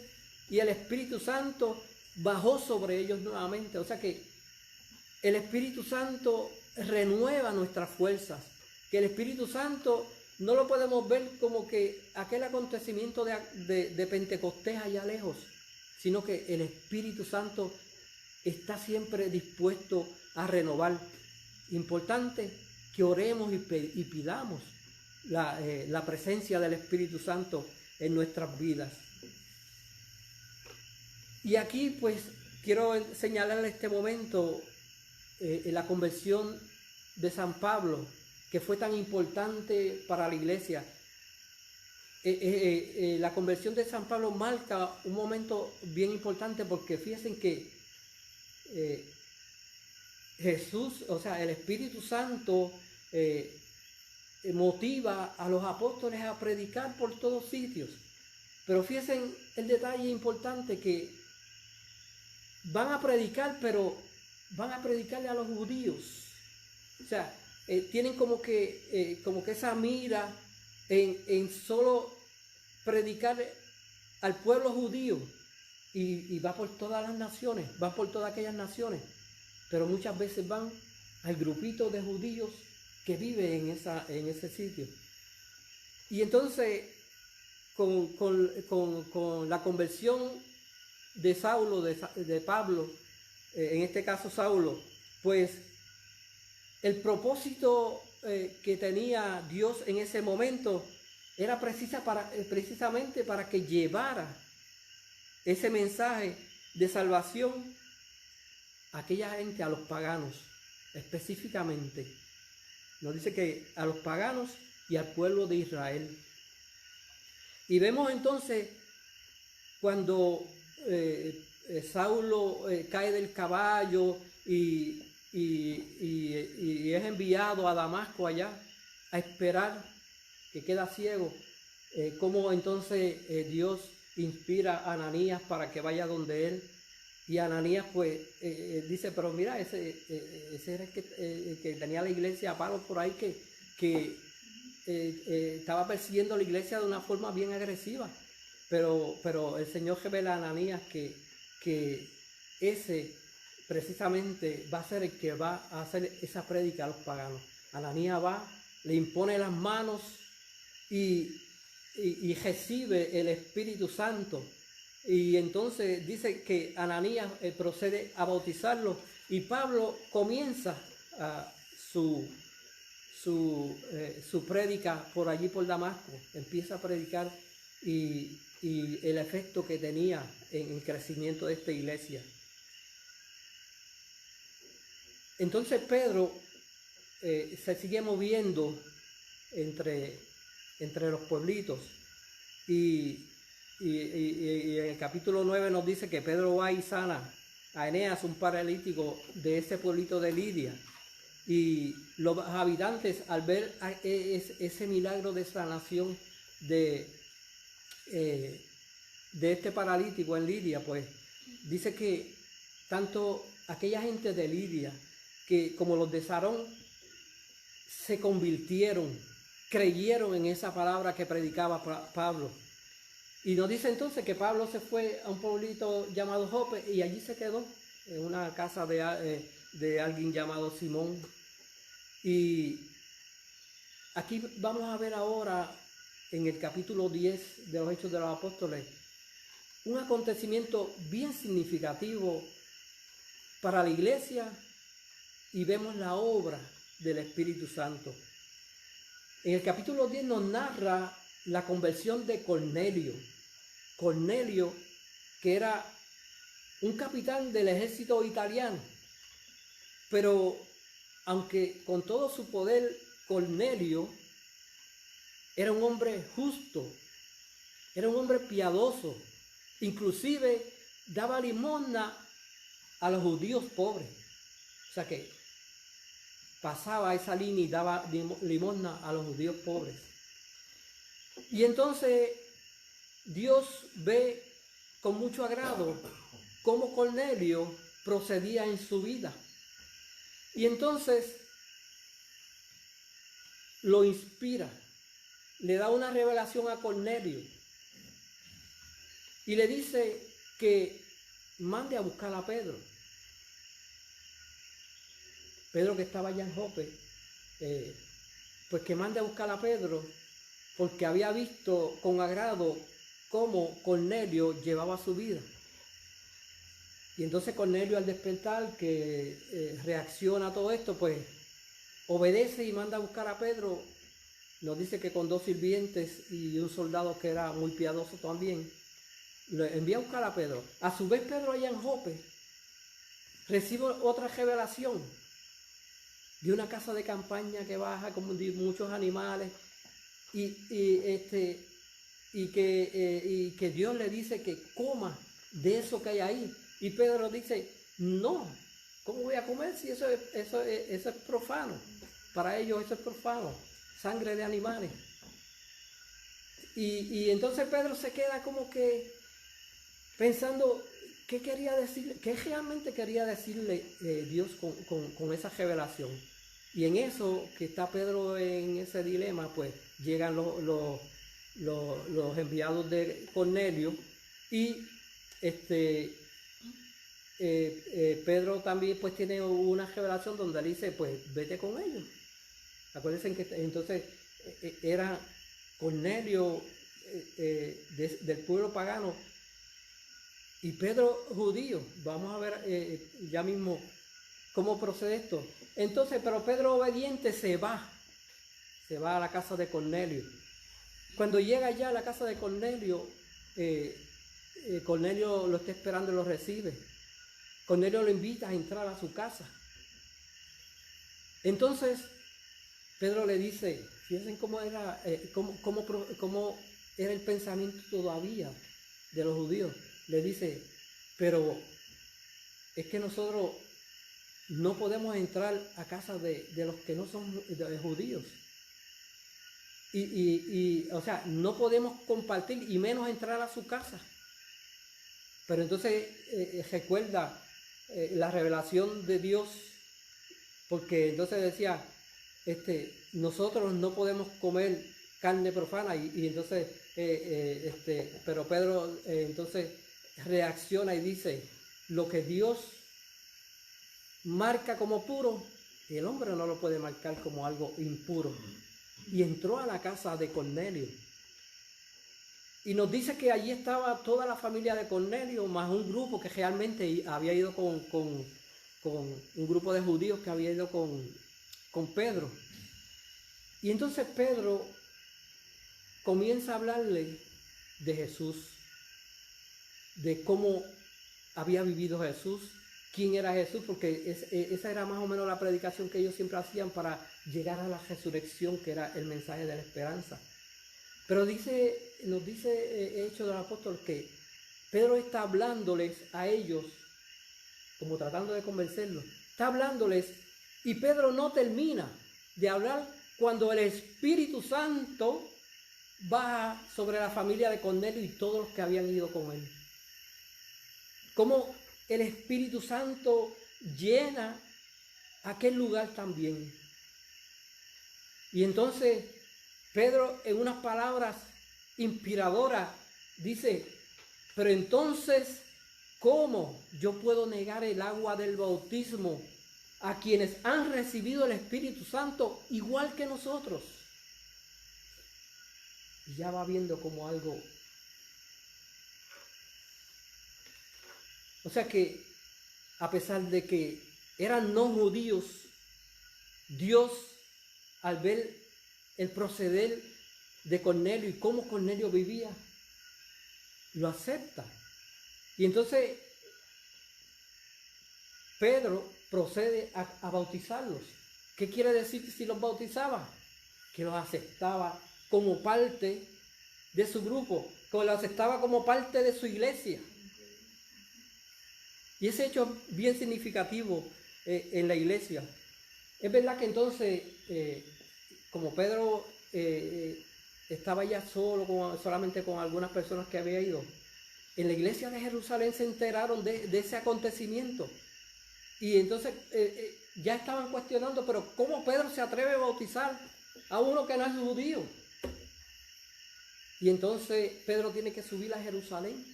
y el Espíritu Santo bajó sobre ellos nuevamente. O sea que el Espíritu Santo renueva nuestras fuerzas, que el Espíritu Santo no lo podemos ver como que aquel acontecimiento de Pentecostés allá lejos, sino que el Espíritu Santo está siempre dispuesto a renovar. Importante que oremos y pidamos la presencia del Espíritu Santo en nuestras vidas. Y aquí pues quiero señalar este momento, la conversión de San Pablo, que fue tan importante para la iglesia. La conversión de San Pablo marca un momento bien importante, porque fíjense que Jesús, o sea, el Espíritu Santo motiva a los apóstoles a predicar por todos sitios. Pero fíjense el detalle importante, que van a predicar, pero van a predicarle a los judíos. O sea, tienen como que esa mira en solo predicar al pueblo judío, y va por todas las naciones, va por todas aquellas naciones, pero muchas veces van al grupito de judíos que vive en ese sitio. Y entonces con la conversión de Saulo, de Pablo, en este caso Saulo, pues el propósito que tenía Dios en ese momento era precisamente para que llevara ese mensaje de salvación a aquella gente, a los paganos específicamente. Nos dice que a los paganos y al pueblo de Israel. Y vemos entonces cuando Saulo cae del caballo y es enviado a Damasco allá a esperar, que queda ciego, cómo entonces Dios inspira a Ananías para que vaya donde él. Y Ananías pues dice, pero mira, ese era el que tenía la iglesia a palos por ahí, que estaba persiguiendo la iglesia de una forma bien agresiva. Pero el Señor revela a Ananías que ese precisamente va a ser el que va a hacer esa prédica a los paganos. Ananías va, le impone las manos y recibe el Espíritu Santo. Y entonces dice que Ananías procede a bautizarlo, y Pablo comienza su prédica por allí por Damasco. Empieza a predicar, y el efecto que tenía en el crecimiento de esta iglesia. Entonces Pedro se sigue moviendo entre los pueblitos, y en el capítulo 9 nos dice que Pedro va y sana a Eneas, un paralítico de ese pueblito de Lidia. Y los habitantes, al ver ese milagro de sanación de este paralítico en Lidia, pues dice que tanto aquella gente de Lidia como los de Sarón se convirtieron, creyeron en esa palabra que predicaba Pablo. Y nos dice entonces que Pablo se fue a un pueblito llamado Jope y allí se quedó, en una casa de alguien llamado Simón. Y aquí vamos a ver ahora, en el capítulo 10 de los Hechos de los Apóstoles, un acontecimiento bien significativo para la iglesia, y vemos la obra del Espíritu Santo. En el capítulo 10 nos narra la conversión de Cornelio. Cornelio, que era un capitán del ejército italiano, pero aunque con todo su poder, Cornelio era un hombre justo, era un hombre piadoso, inclusive daba limosna a los judíos pobres. O sea que pasaba esa línea y daba limosna a los judíos pobres. Y entonces Dios ve con mucho agrado cómo Cornelio procedía en su vida. Y entonces lo inspira, le da una revelación a Cornelio y le dice que mande a buscar a Pedro. Pedro, que estaba allá en Jope, pues que mande a buscar a Pedro, porque había visto con agrado cómo Cornelio llevaba su vida. Y entonces Cornelio, al despertar, que reacciona a todo esto, pues obedece y manda a buscar a Pedro. Nos dice que con 2 sirvientes y un soldado que era muy piadoso también, le envía a buscar a Pedro. A su vez, Pedro allá en Jope recibe otra revelación de una casa de campaña que baja con muchos animales y que Dios le dice que coma de eso que hay ahí. Y Pedro dice, no, ¿cómo voy a comer si eso es profano? Para ellos eso es profano, sangre de animales. Y entonces Pedro se queda como que pensando, ¿qué quería decir? ¿Qué realmente quería decirle Dios con esa revelación? Y en eso, que está Pedro en ese dilema, pues llegan los enviados de Cornelio y Pedro también pues tiene una revelación donde le dice, pues vete con ellos. Acuérdense que entonces era Cornelio del pueblo pagano y Pedro judío. Vamos a ver ya mismo cómo procede esto. Entonces, pero Pedro obediente se va a la casa de Cornelio. Cuando llega ya a la casa de Cornelio, Cornelio lo está esperando y lo recibe. Cornelio lo invita a entrar a su casa. Entonces, Pedro le dice, fíjense cómo era el pensamiento todavía de los judíos. Le dice, pero es que nosotros no podemos entrar a casa de los que no son judíos. O sea, no podemos compartir y menos entrar a su casa. Pero entonces recuerda la revelación de Dios, porque entonces decía, nosotros no podemos comer carne profana y entonces, pero Pedro entonces reacciona y dice, lo que Dios marca como puro, el hombre no lo puede marcar como algo impuro. Y entró a la casa de Cornelio. Y nos dice que allí estaba toda la familia de Cornelio, más un grupo que realmente había ido con un grupo de judíos que había ido con Pedro. Y entonces Pedro comienza a hablarle de Jesús, de cómo había vivido Jesús, quién era Jesús, porque esa era más o menos la predicación que ellos siempre hacían para llegar a la resurrección, que era el mensaje de la esperanza. Pero nos dice Hechos de los Apóstoles que Pedro está hablándoles a ellos, como tratando de convencerlos, está hablándoles y Pedro no termina de hablar cuando el Espíritu Santo baja sobre la familia de Cornelio y todos los que habían ido con él. Como el Espíritu Santo llena aquel lugar también. Y entonces Pedro, en unas palabras inspiradoras, dice, pero entonces, ¿cómo yo puedo negar el agua del bautismo a quienes han recibido el Espíritu Santo igual que nosotros? Y ya va viendo como algo. O sea que, a pesar de que eran no judíos, Dios, al ver el proceder de Cornelio y cómo Cornelio vivía, lo acepta. Y entonces Pedro procede a bautizarlos. ¿Qué quiere decir si los bautizaba? Que los aceptaba como parte de su grupo, que los aceptaba como parte de su iglesia. Y ese hecho es bien significativo en la iglesia. Es verdad que entonces, como Pedro estaba ya solamente con algunas personas que había ido, en la iglesia de Jerusalén se enteraron de ese acontecimiento. Y entonces ya estaban cuestionando, pero ¿cómo Pedro se atreve a bautizar a uno que no es judío? Y entonces Pedro tiene que subir a Jerusalén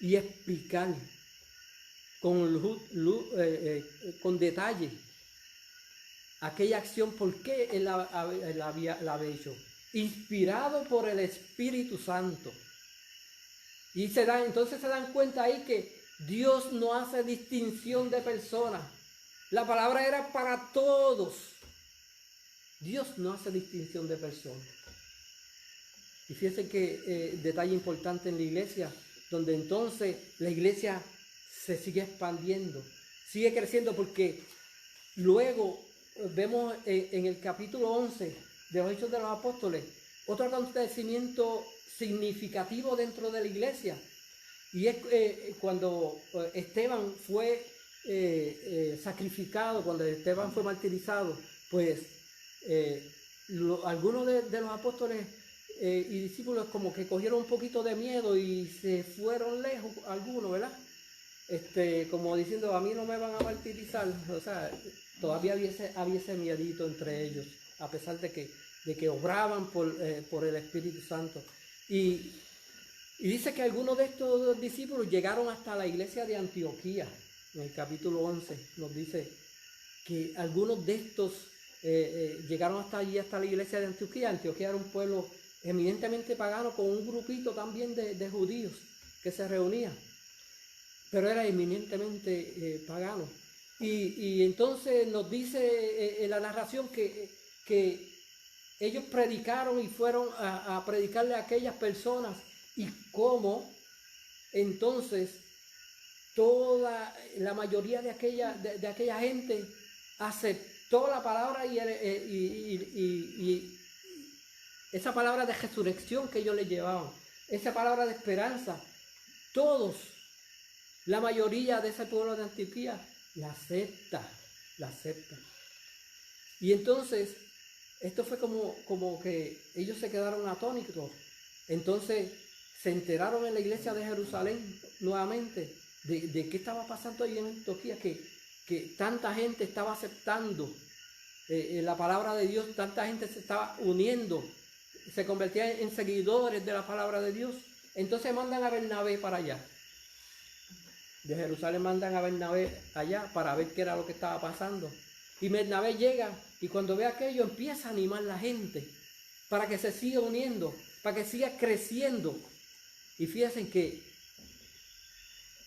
y explicar con detalle aquella acción, por qué él la había hecho, inspirado por el Espíritu Santo. Y entonces se dan cuenta ahí que Dios no hace distinción de personas. La palabra era para todos. Dios no hace distinción de personas. Y fíjense que detalle importante en la iglesia, donde entonces la iglesia se sigue expandiendo, sigue creciendo, porque luego vemos en el capítulo 11 de los Hechos de los Apóstoles otro acontecimiento significativo dentro de la iglesia, y es cuando Esteban fue sacrificado, cuando Esteban fue martirizado, pues algunos de los apóstoles y discípulos como que cogieron un poquito de miedo y se fueron lejos, algunos, ¿verdad? Como diciendo, a mí no me van a martirizar. O sea, todavía había ese miedito entre ellos, a pesar de que obraban por el Espíritu Santo. Y dice que algunos de estos discípulos llegaron hasta la iglesia de Antioquía. En el capítulo 11 nos dice que algunos de estos llegaron hasta allí, hasta la iglesia de Antioquía. Antioquía era un pueblo eminentemente pagano, con un grupito también de judíos que se reunían, pero era eminentemente pagano. Y entonces nos dice en la narración que ellos predicaron y fueron a predicarle a aquellas personas, y cómo entonces toda la mayoría de aquella gente aceptó la palabra y esa palabra de resurrección que ellos le llevaban, esa palabra de esperanza. Todos, la mayoría de ese pueblo de Antioquía la acepta. Y entonces esto fue como que ellos se quedaron atónitos. Entonces se enteraron en la iglesia de Jerusalén nuevamente de qué estaba pasando ahí en Antioquía, que tanta gente estaba aceptando la palabra de Dios, tanta gente se estaba uniendo, se convertía en seguidores de la palabra de Dios. Entonces mandan a Bernabé para allá. De Jerusalén mandan a Bernabé allá para ver qué era lo que estaba pasando. Y Bernabé llega, y cuando ve aquello empieza a animar a la gente para que se siga uniendo, para que siga creciendo. Y fíjense que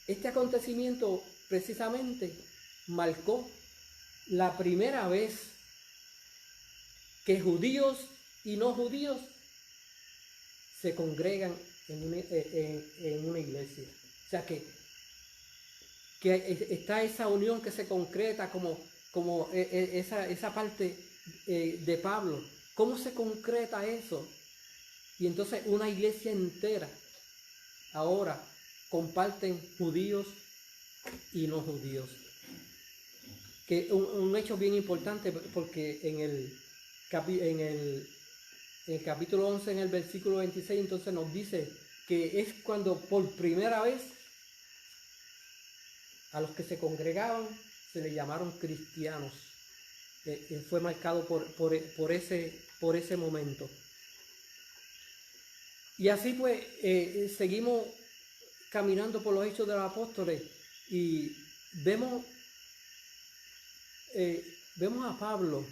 este acontecimiento precisamente marcó la primera vez que judíos y no judíos se congregan en una iglesia. O sea que está esa unión que se concreta como esa parte de Pablo. ¿Cómo se concreta eso? Y entonces una iglesia entera ahora comparten judíos y no judíos. Que un hecho bien importante, porque en el capítulo 11, en el versículo 26, entonces nos dice que es cuando por primera vez a los que se congregaban se les llamaron cristianos. fue marcado por ese momento. Y así pues seguimos caminando por los Hechos de los Apóstoles y vemos a Pablo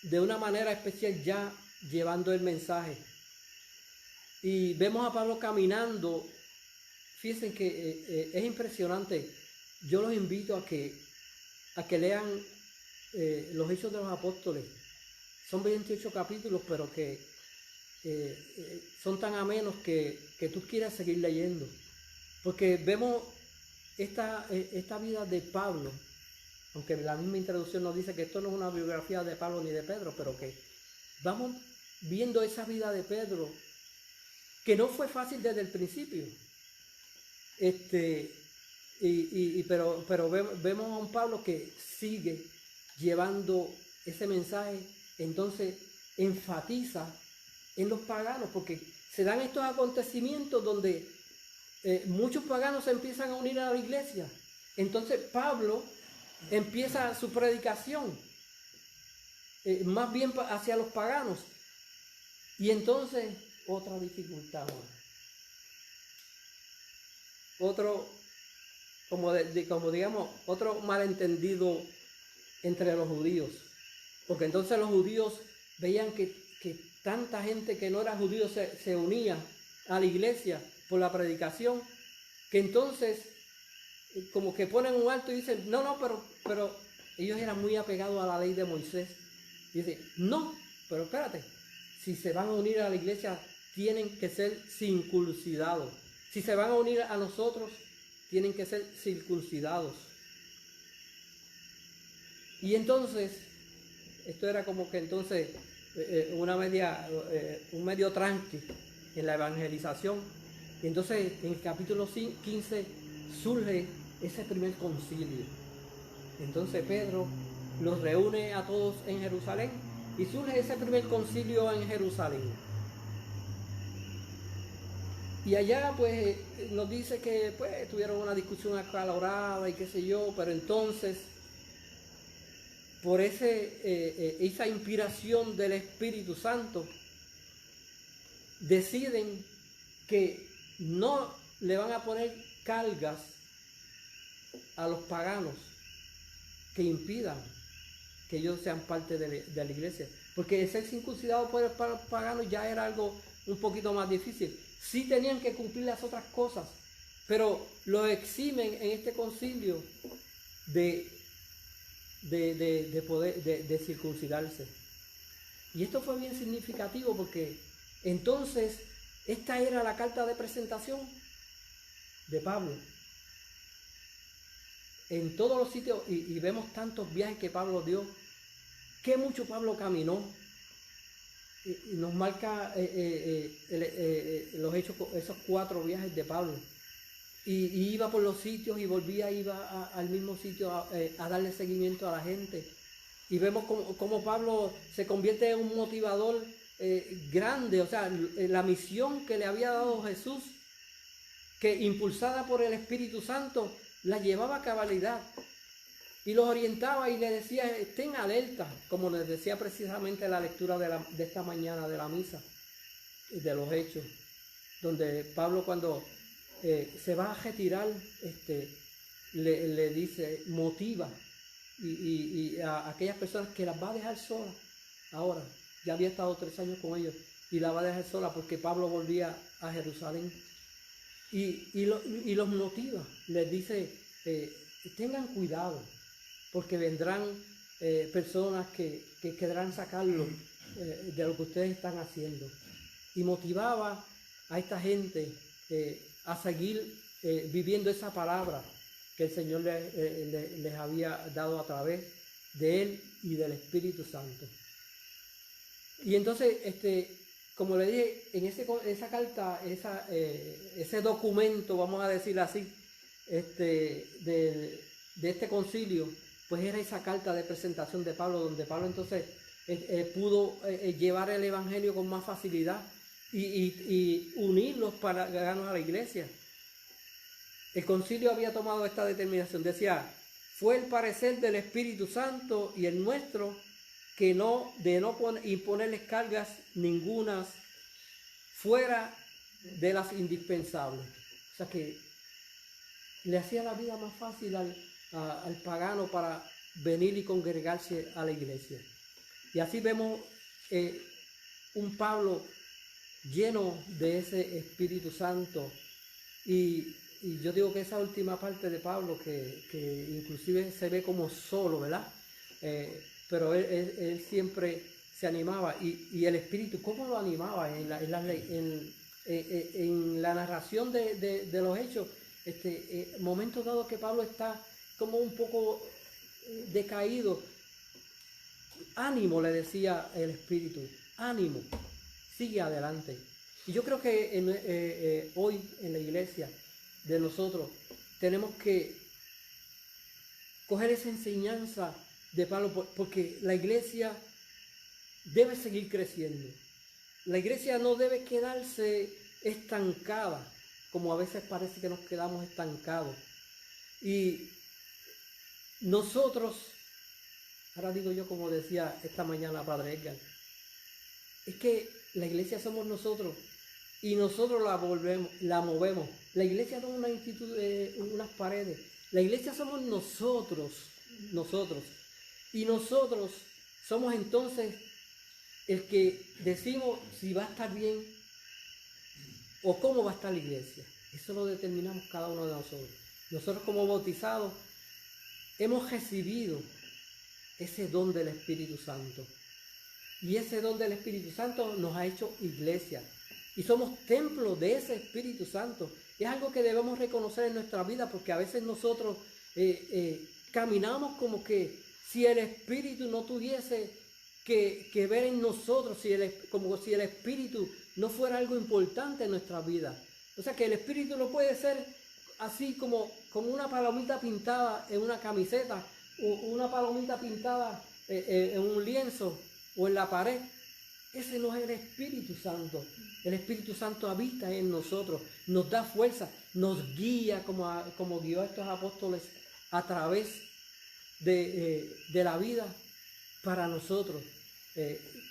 de una manera especial ya llevando el mensaje. Y vemos a Pablo caminando. Fíjense que es impresionante. Yo los invito a que lean los Hechos de los Apóstoles. Son 28 capítulos, pero que son tan amenos que tú quieras seguir leyendo. Porque vemos esta vida de Pablo, aunque la misma introducción nos dice que esto no es una biografía de Pablo ni de Pedro, pero que vamos viendo esa vida de Pedro, que no fue fácil desde el principio. Pero vemos a un Pablo que sigue llevando ese mensaje, entonces enfatiza en los paganos, porque se dan estos acontecimientos donde muchos paganos se empiezan a unir a la iglesia. Entonces Pablo empieza su predicación más bien hacia los paganos, y entonces otra dificultad más. Otro, como digamos, otro malentendido entre los judíos. Porque entonces los judíos veían que tanta gente que no era judío se unía a la iglesia por la predicación, que entonces como que ponen un alto y dicen, no, pero ellos eran muy apegados a la ley de Moisés. Y dicen, no, pero espérate, si se van a unir a la iglesia tienen que ser circuncidados. Si se van a unir a nosotros, tienen que ser circuncidados. Y entonces, esto era como que entonces un medio tranque en la evangelización. Y entonces en el capítulo 15 surge ese primer concilio. Entonces Pedro los reúne a todos en Jerusalén y surge ese primer concilio en Jerusalén. Y allá pues nos dice que pues tuvieron una discusión acalorada y qué sé yo, pero entonces por esa inspiración del Espíritu Santo deciden que no le van a poner cargas a los paganos que impidan que ellos sean parte de la iglesia, porque el ser circuncidado por los paganos ya era algo un poquito más difícil. Sí tenían que cumplir las otras cosas, pero lo eximen en este concilio de circuncidarse. Y esto fue bien significativo porque entonces esta era la carta de presentación de Pablo. En todos los sitios, y vemos tantos viajes que Pablo dio, que mucho Pablo caminó. Y nos marca los hechos, esos 4 viajes de Pablo. Y iba por los sitios y volvía, iba al mismo sitio a darle seguimiento a la gente. Y vemos cómo Pablo se convierte en un motivador grande, o sea, la misión que le había dado Jesús, que impulsada por el Espíritu Santo, la llevaba a cabalidad. Y los orientaba y les decía, estén alerta, como les decía precisamente la lectura de esta mañana de la misa, de los Hechos, donde Pablo cuando se va a retirar, le dice, motiva y a aquellas personas que las va a dejar solas. Ahora, ya había estado 3 años con ellos y la va a dejar sola porque Pablo volvía a Jerusalén. Y los motiva, les dice, tengan cuidado, porque vendrán personas que querrán sacarlo de lo que ustedes están haciendo. Y motivaba a esta gente a seguir viviendo esa palabra que el Señor les había dado a través de Él y del Espíritu Santo. Y entonces, como le dije, en esa carta, ese documento, vamos a decir así, de este concilio, pues era esa carta de presentación de Pablo, donde Pablo entonces pudo llevar el evangelio con más facilidad y unir los paganos a la iglesia. El concilio había tomado esta determinación, decía, fue el parecer del Espíritu Santo y el nuestro, que de no imponerles cargas ningunas fuera de las indispensables. O sea que le hacía la vida más fácil al pagano para venir y congregarse a la iglesia. Y así vemos un Pablo lleno de ese Espíritu Santo. Y yo digo que esa última parte de Pablo, que inclusive se ve como solo, ¿verdad? Pero él siempre se animaba. Y el Espíritu, ¿cómo lo animaba? En la narración de los hechos, momentos dados que Pablo está como un poco decaído. Ánimo, le decía el Espíritu, ánimo, sigue adelante. Y yo creo que hoy en la iglesia de nosotros tenemos que coger esa enseñanza de Pablo, porque la iglesia debe seguir creciendo. La iglesia no debe quedarse estancada, como a veces parece que nos quedamos estancados. Y nosotros, ahora digo yo como decía esta mañana Padre Edgar, es que la iglesia somos nosotros y nosotros la movemos. La iglesia no es una institución, unas paredes. La iglesia somos nosotros. Y nosotros somos entonces el que decimos si va a estar bien o cómo va a estar la iglesia. Eso lo determinamos cada uno de nosotros. Nosotros como bautizados hemos recibido ese don del Espíritu Santo. Y ese don del Espíritu Santo nos ha hecho iglesia. Y somos templo de ese Espíritu Santo. Es algo que debemos reconocer en nuestra vida, porque a veces nosotros caminamos como que si el Espíritu no tuviese que ver en nosotros, como si el Espíritu no fuera algo importante en nuestra vida. O sea que el Espíritu no puede ser así como una palomita pintada en una camiseta, o una palomita pintada en un lienzo o en la pared. Ese no es el Espíritu Santo. El Espíritu Santo habita en nosotros, nos da fuerza, nos guía como guió a estos apóstoles a través de la vida para nosotros.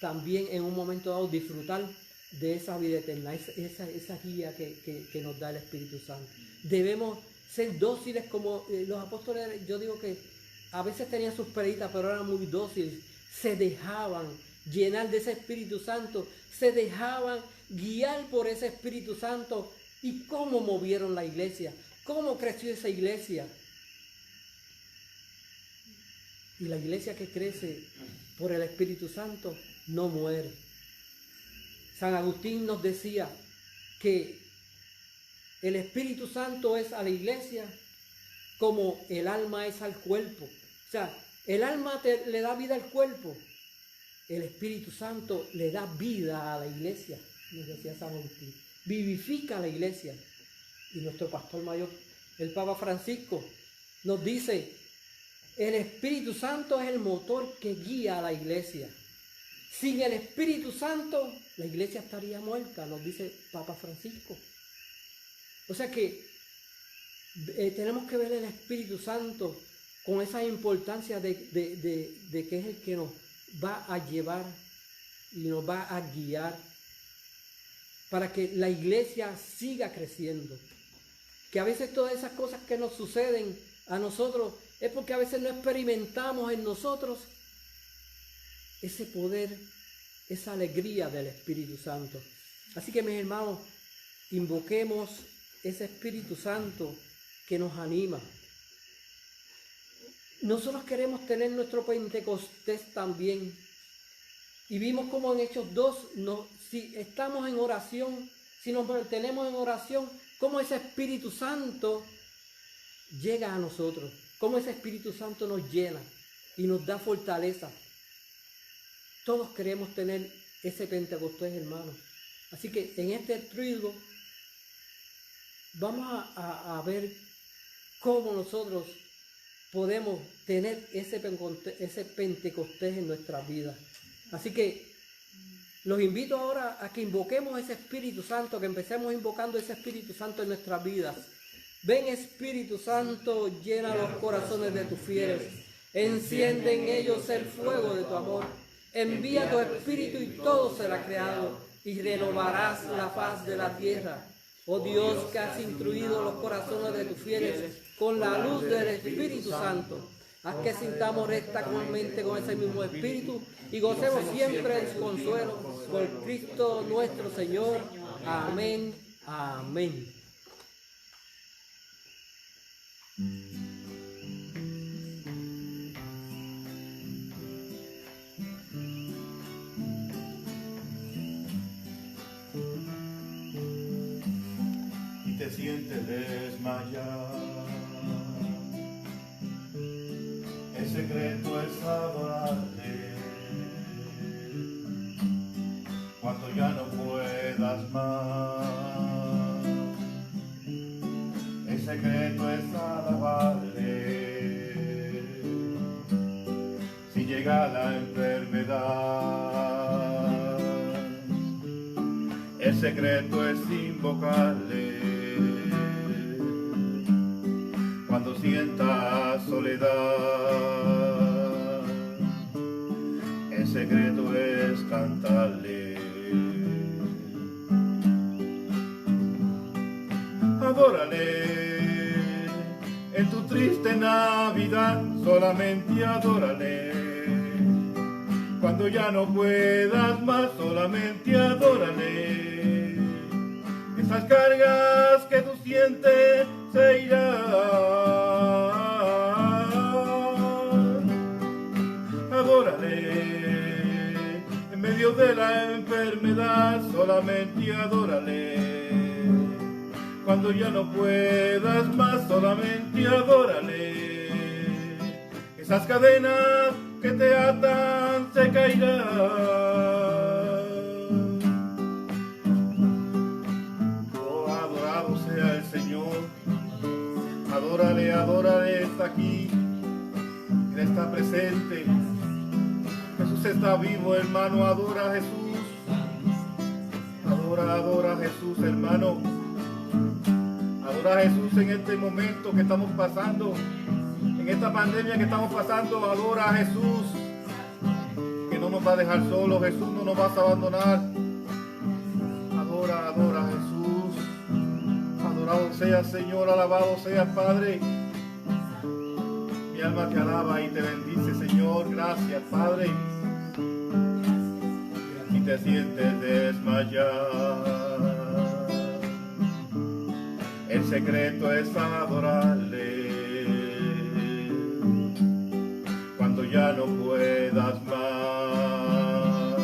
También en un momento dado disfrutar de esa vida eterna, esa guía que nos da el Espíritu Santo. Debemos ser dóciles como los apóstoles. Yo digo que a veces tenían sus peditas, pero eran muy dóciles, se dejaban llenar de ese Espíritu Santo, se dejaban guiar por ese Espíritu Santo. ¿Y cómo movieron la iglesia? ¿Cómo creció esa iglesia? Y la iglesia que crece por el Espíritu Santo no muere. San Agustín nos decía que el Espíritu Santo es a la iglesia como el alma es al cuerpo. O sea, el alma le da vida al cuerpo. El Espíritu Santo le da vida a la iglesia, nos decía San Agustín. Vivifica a la iglesia. Y nuestro pastor mayor, el Papa Francisco, nos dice: el Espíritu Santo es el motor que guía a la iglesia. Sin el Espíritu Santo, la iglesia estaría muerta, nos dice Papa Francisco. O sea que tenemos que ver el Espíritu Santo con esa importancia de que es el que nos va a llevar y nos va a guiar para que la iglesia siga creciendo. Que a veces todas esas cosas que nos suceden a nosotros es porque a veces no experimentamos en nosotros ese poder, esa alegría del Espíritu Santo. Así que, mis hermanos, invoquemos ese Espíritu Santo que nos anima. Nosotros queremos tener nuestro Pentecostés también. Y vimos como en Hechos 2, si estamos en oración, si nos mantenemos en oración, cómo ese Espíritu Santo llega a nosotros, cómo ese Espíritu Santo nos llena y nos da fortaleza. Todos queremos tener ese Pentecostés, hermanos. Así que en este trigo vamos a ver cómo nosotros podemos tener ese Pentecostés en nuestra vida. Así que los invito ahora a que invoquemos ese Espíritu Santo, que empecemos invocando ese Espíritu Santo en nuestras vidas. Ven Espíritu Santo, llena los corazones de tus fieles, enciende en ellos el fuego de tu amor. Envía tu Espíritu y todo será creado, y renovarás la faz de la tierra. Oh Dios, que has instruido los corazones de tus fieles con la luz del Espíritu Santo, haz que sintamos rectamente con ese mismo Espíritu y gocemos siempre en su consuelo. Por Cristo nuestro Señor. Amén. Amén. Y te sientes desmayar. El secreto es adorarle cuando ya no puedas más. El secreto es alabarle si llega la enfermedad. El secreto es invocarle cuando sientas soledad. El secreto es cantarle. Adórale en tu triste Navidad, solamente adórale. Cuando ya no puedas más, solamente adórale. Esas cargas que tú sientes se irán. Adórale en medio de la enfermedad, solamente adórale. Cuando ya no puedas más, solamente adórale. Esas cadenas que te atan se caerán. Oh, adorado sea el Señor. Adórale, adórale, está aquí. Él está presente. Jesús está vivo, hermano. Adora a Jesús. Adora, adora a Jesús, hermano. Adora a Jesús en este momento que estamos pasando, en esta pandemia que estamos pasando. Adora a Jesús, que no nos va a dejar solos. Jesús no nos va a abandonar. Adora, adora a Jesús. Adorado sea Señor, alabado sea Padre. Mi alma te alaba y te bendice, Señor. Gracias, Padre. Si te sientes desmayar, el secreto es adorarle cuando ya no puedas más.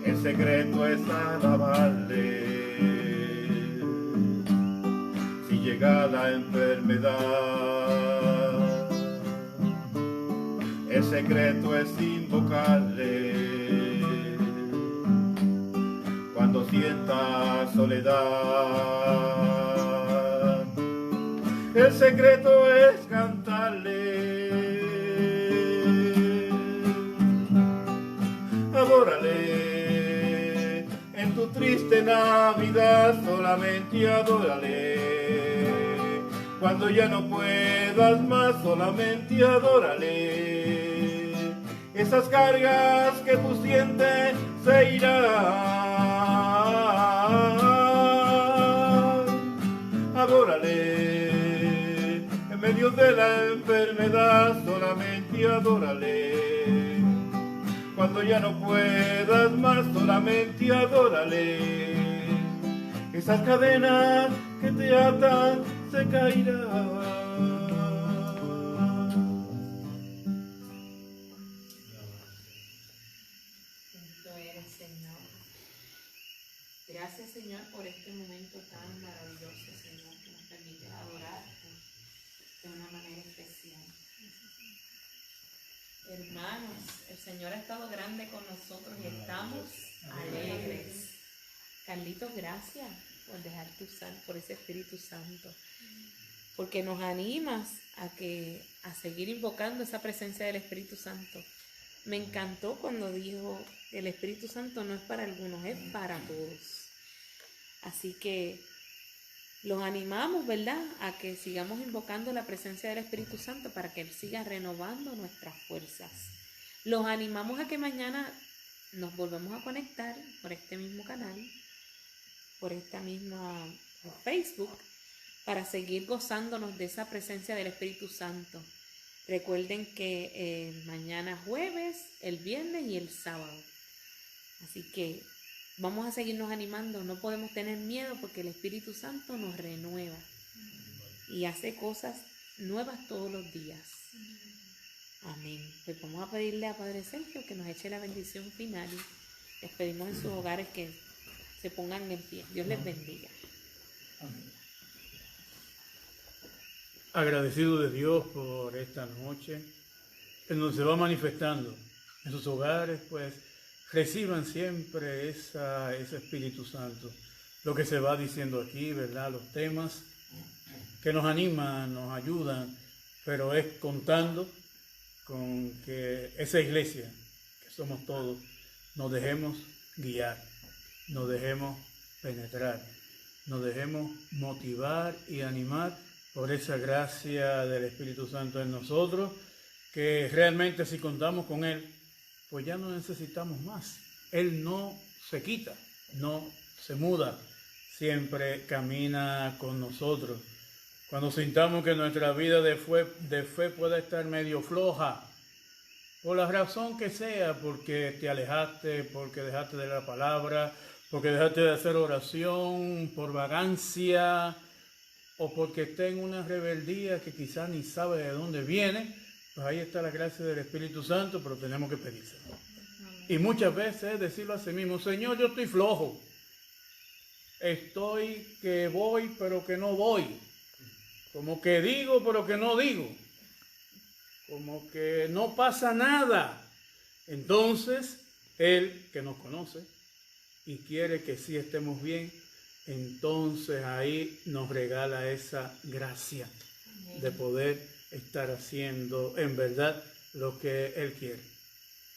El secreto es alabarle si llega la enfermedad. El secreto es invocarle cuando sientas soledad. El secreto es cantarle. Adórale en tu triste Navidad, solamente adórale. Cuando ya no puedas más, solamente adórale. Esas cargas que tú sientes se irán. Adórale en medio de la enfermedad, solamente adórale. Cuando ya no puedas más, solamente adórale. Esas cadenas que te atan se caerán. Gracias, Señor, por este momento tan maravilloso, Señor, que nos permite adorarte de una manera especial. Hermanos, el Señor ha estado grande con nosotros y estamos alegres. Carlitos, gracias por dejarte usar por ese Espíritu Santo, porque nos animas a seguir invocando esa presencia del Espíritu Santo. Me encantó cuando dijo que el Espíritu Santo no es para algunos, es para todos. Así que Los animamos, ¿verdad?, a que sigamos invocando la presencia del Espíritu Santo para que Él siga renovando nuestras fuerzas. Los animamos a que mañana nos volvamos a conectar por este mismo canal, por esta misma por Facebook, para seguir gozándonos de esa presencia del Espíritu Santo. Recuerden que mañana jueves, el viernes y el sábado. Así que vamos a seguirnos animando, no podemos tener miedo porque el Espíritu Santo nos renueva y hace cosas nuevas todos los días. Amén. Pues vamos a pedirle a Padre Sergio que nos eche la bendición final y les pedimos en sus hogares que se pongan en pie. Dios les bendiga. Amén. Agradecido de Dios por esta noche, en donde se va manifestando en sus hogares, pues reciban siempre ese Espíritu Santo. Lo que se va diciendo aquí, ¿verdad? Los temas que nos animan, nos ayudan, pero es contando con que esa iglesia, que somos todos, nos dejemos guiar, nos dejemos penetrar, nos dejemos motivar y animar por esa gracia del Espíritu Santo en nosotros, que realmente si contamos con Él, pues ya no necesitamos más. Él no se quita, no se muda, siempre camina con nosotros. Cuando sintamos que nuestra vida de fe puede estar medio floja, por la razón que sea, porque te alejaste, porque dejaste de la palabra, porque dejaste de hacer oración, por vagancia, o porque esté en una rebeldía que quizás ni sabe de dónde viene, pues ahí está la gracia del Espíritu Santo, pero tenemos que pedírselo. Y muchas veces es decirlo a sí mismo: Señor, yo estoy flojo, estoy que voy pero que no voy, como que digo pero que no digo, como que no pasa nada. Entonces, Él que nos conoce y quiere que sí estemos bien, entonces ahí nos regala esa gracia de poder estar haciendo en verdad lo que Él quiere.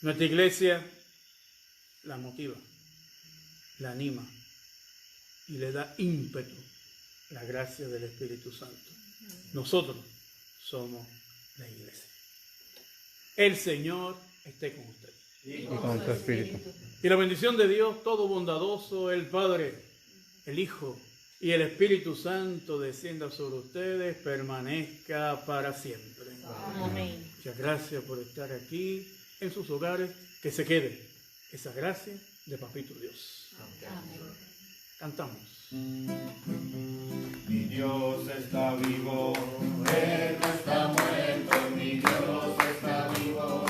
Nuestra iglesia la motiva, la anima y le da ímpetu la gracia del Espíritu Santo. Nosotros somos la iglesia. El Señor esté con ustedes. Y con tu espíritu. Y la bendición de Dios todo bondadoso, el Padre, el Hijo y el Espíritu Santo descienda sobre ustedes, permanezca para siempre. Amén. Muchas gracias por estar aquí en sus hogares. Que se quede esa gracia de Papito Dios. Amén. Cantamos. Mi Dios está vivo, Él no está muerto, mi Dios está vivo,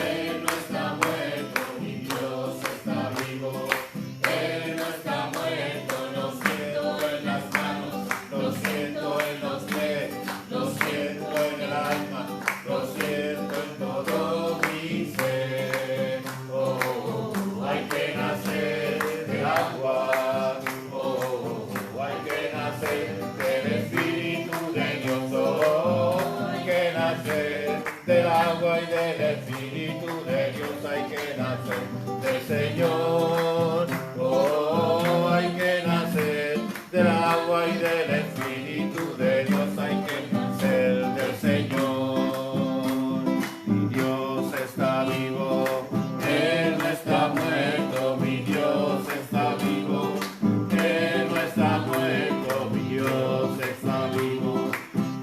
Él no está muerto, mi Dios está vivo, Él no está muerto, lo siento en las manos, lo siento en los pies, lo siento en el alma, lo siento en todo mi ser. Oh, hay que nacer del agua, hay que nacer del Espíritu de Dios, oh, hay que nacer del agua y del Espíritu de Dios, hay que nacer del Señor, oh, hay que nacer del agua y del Espíritu de Dios, hay que nacer del Señor. Mi Dios está vivo, Él no está muerto, mi Dios está vivo, Él no está muerto, mi Dios está vivo,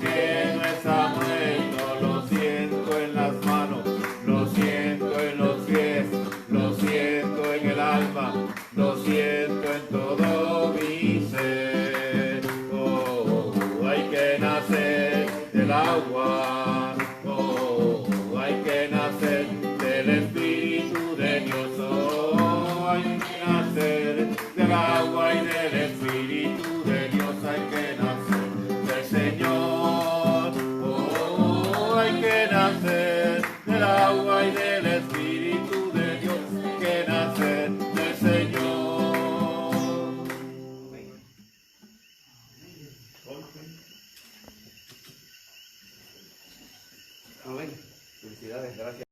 Él no está muerto, lo siento en las manos, lo siento en los pies, lo siento en el alma, lo siento en todo mi ser. Oh, hay que nacer del agua, oh, hay que nacer del Espíritu de Dios, oh, hay que nacer del agua y del Espíritu de Dios, hay que nacer del Señor, oh, hay que nacer del agua y del Espíritu de Dios, hay que nacer del Señor. Amén. Felicidades, gracias.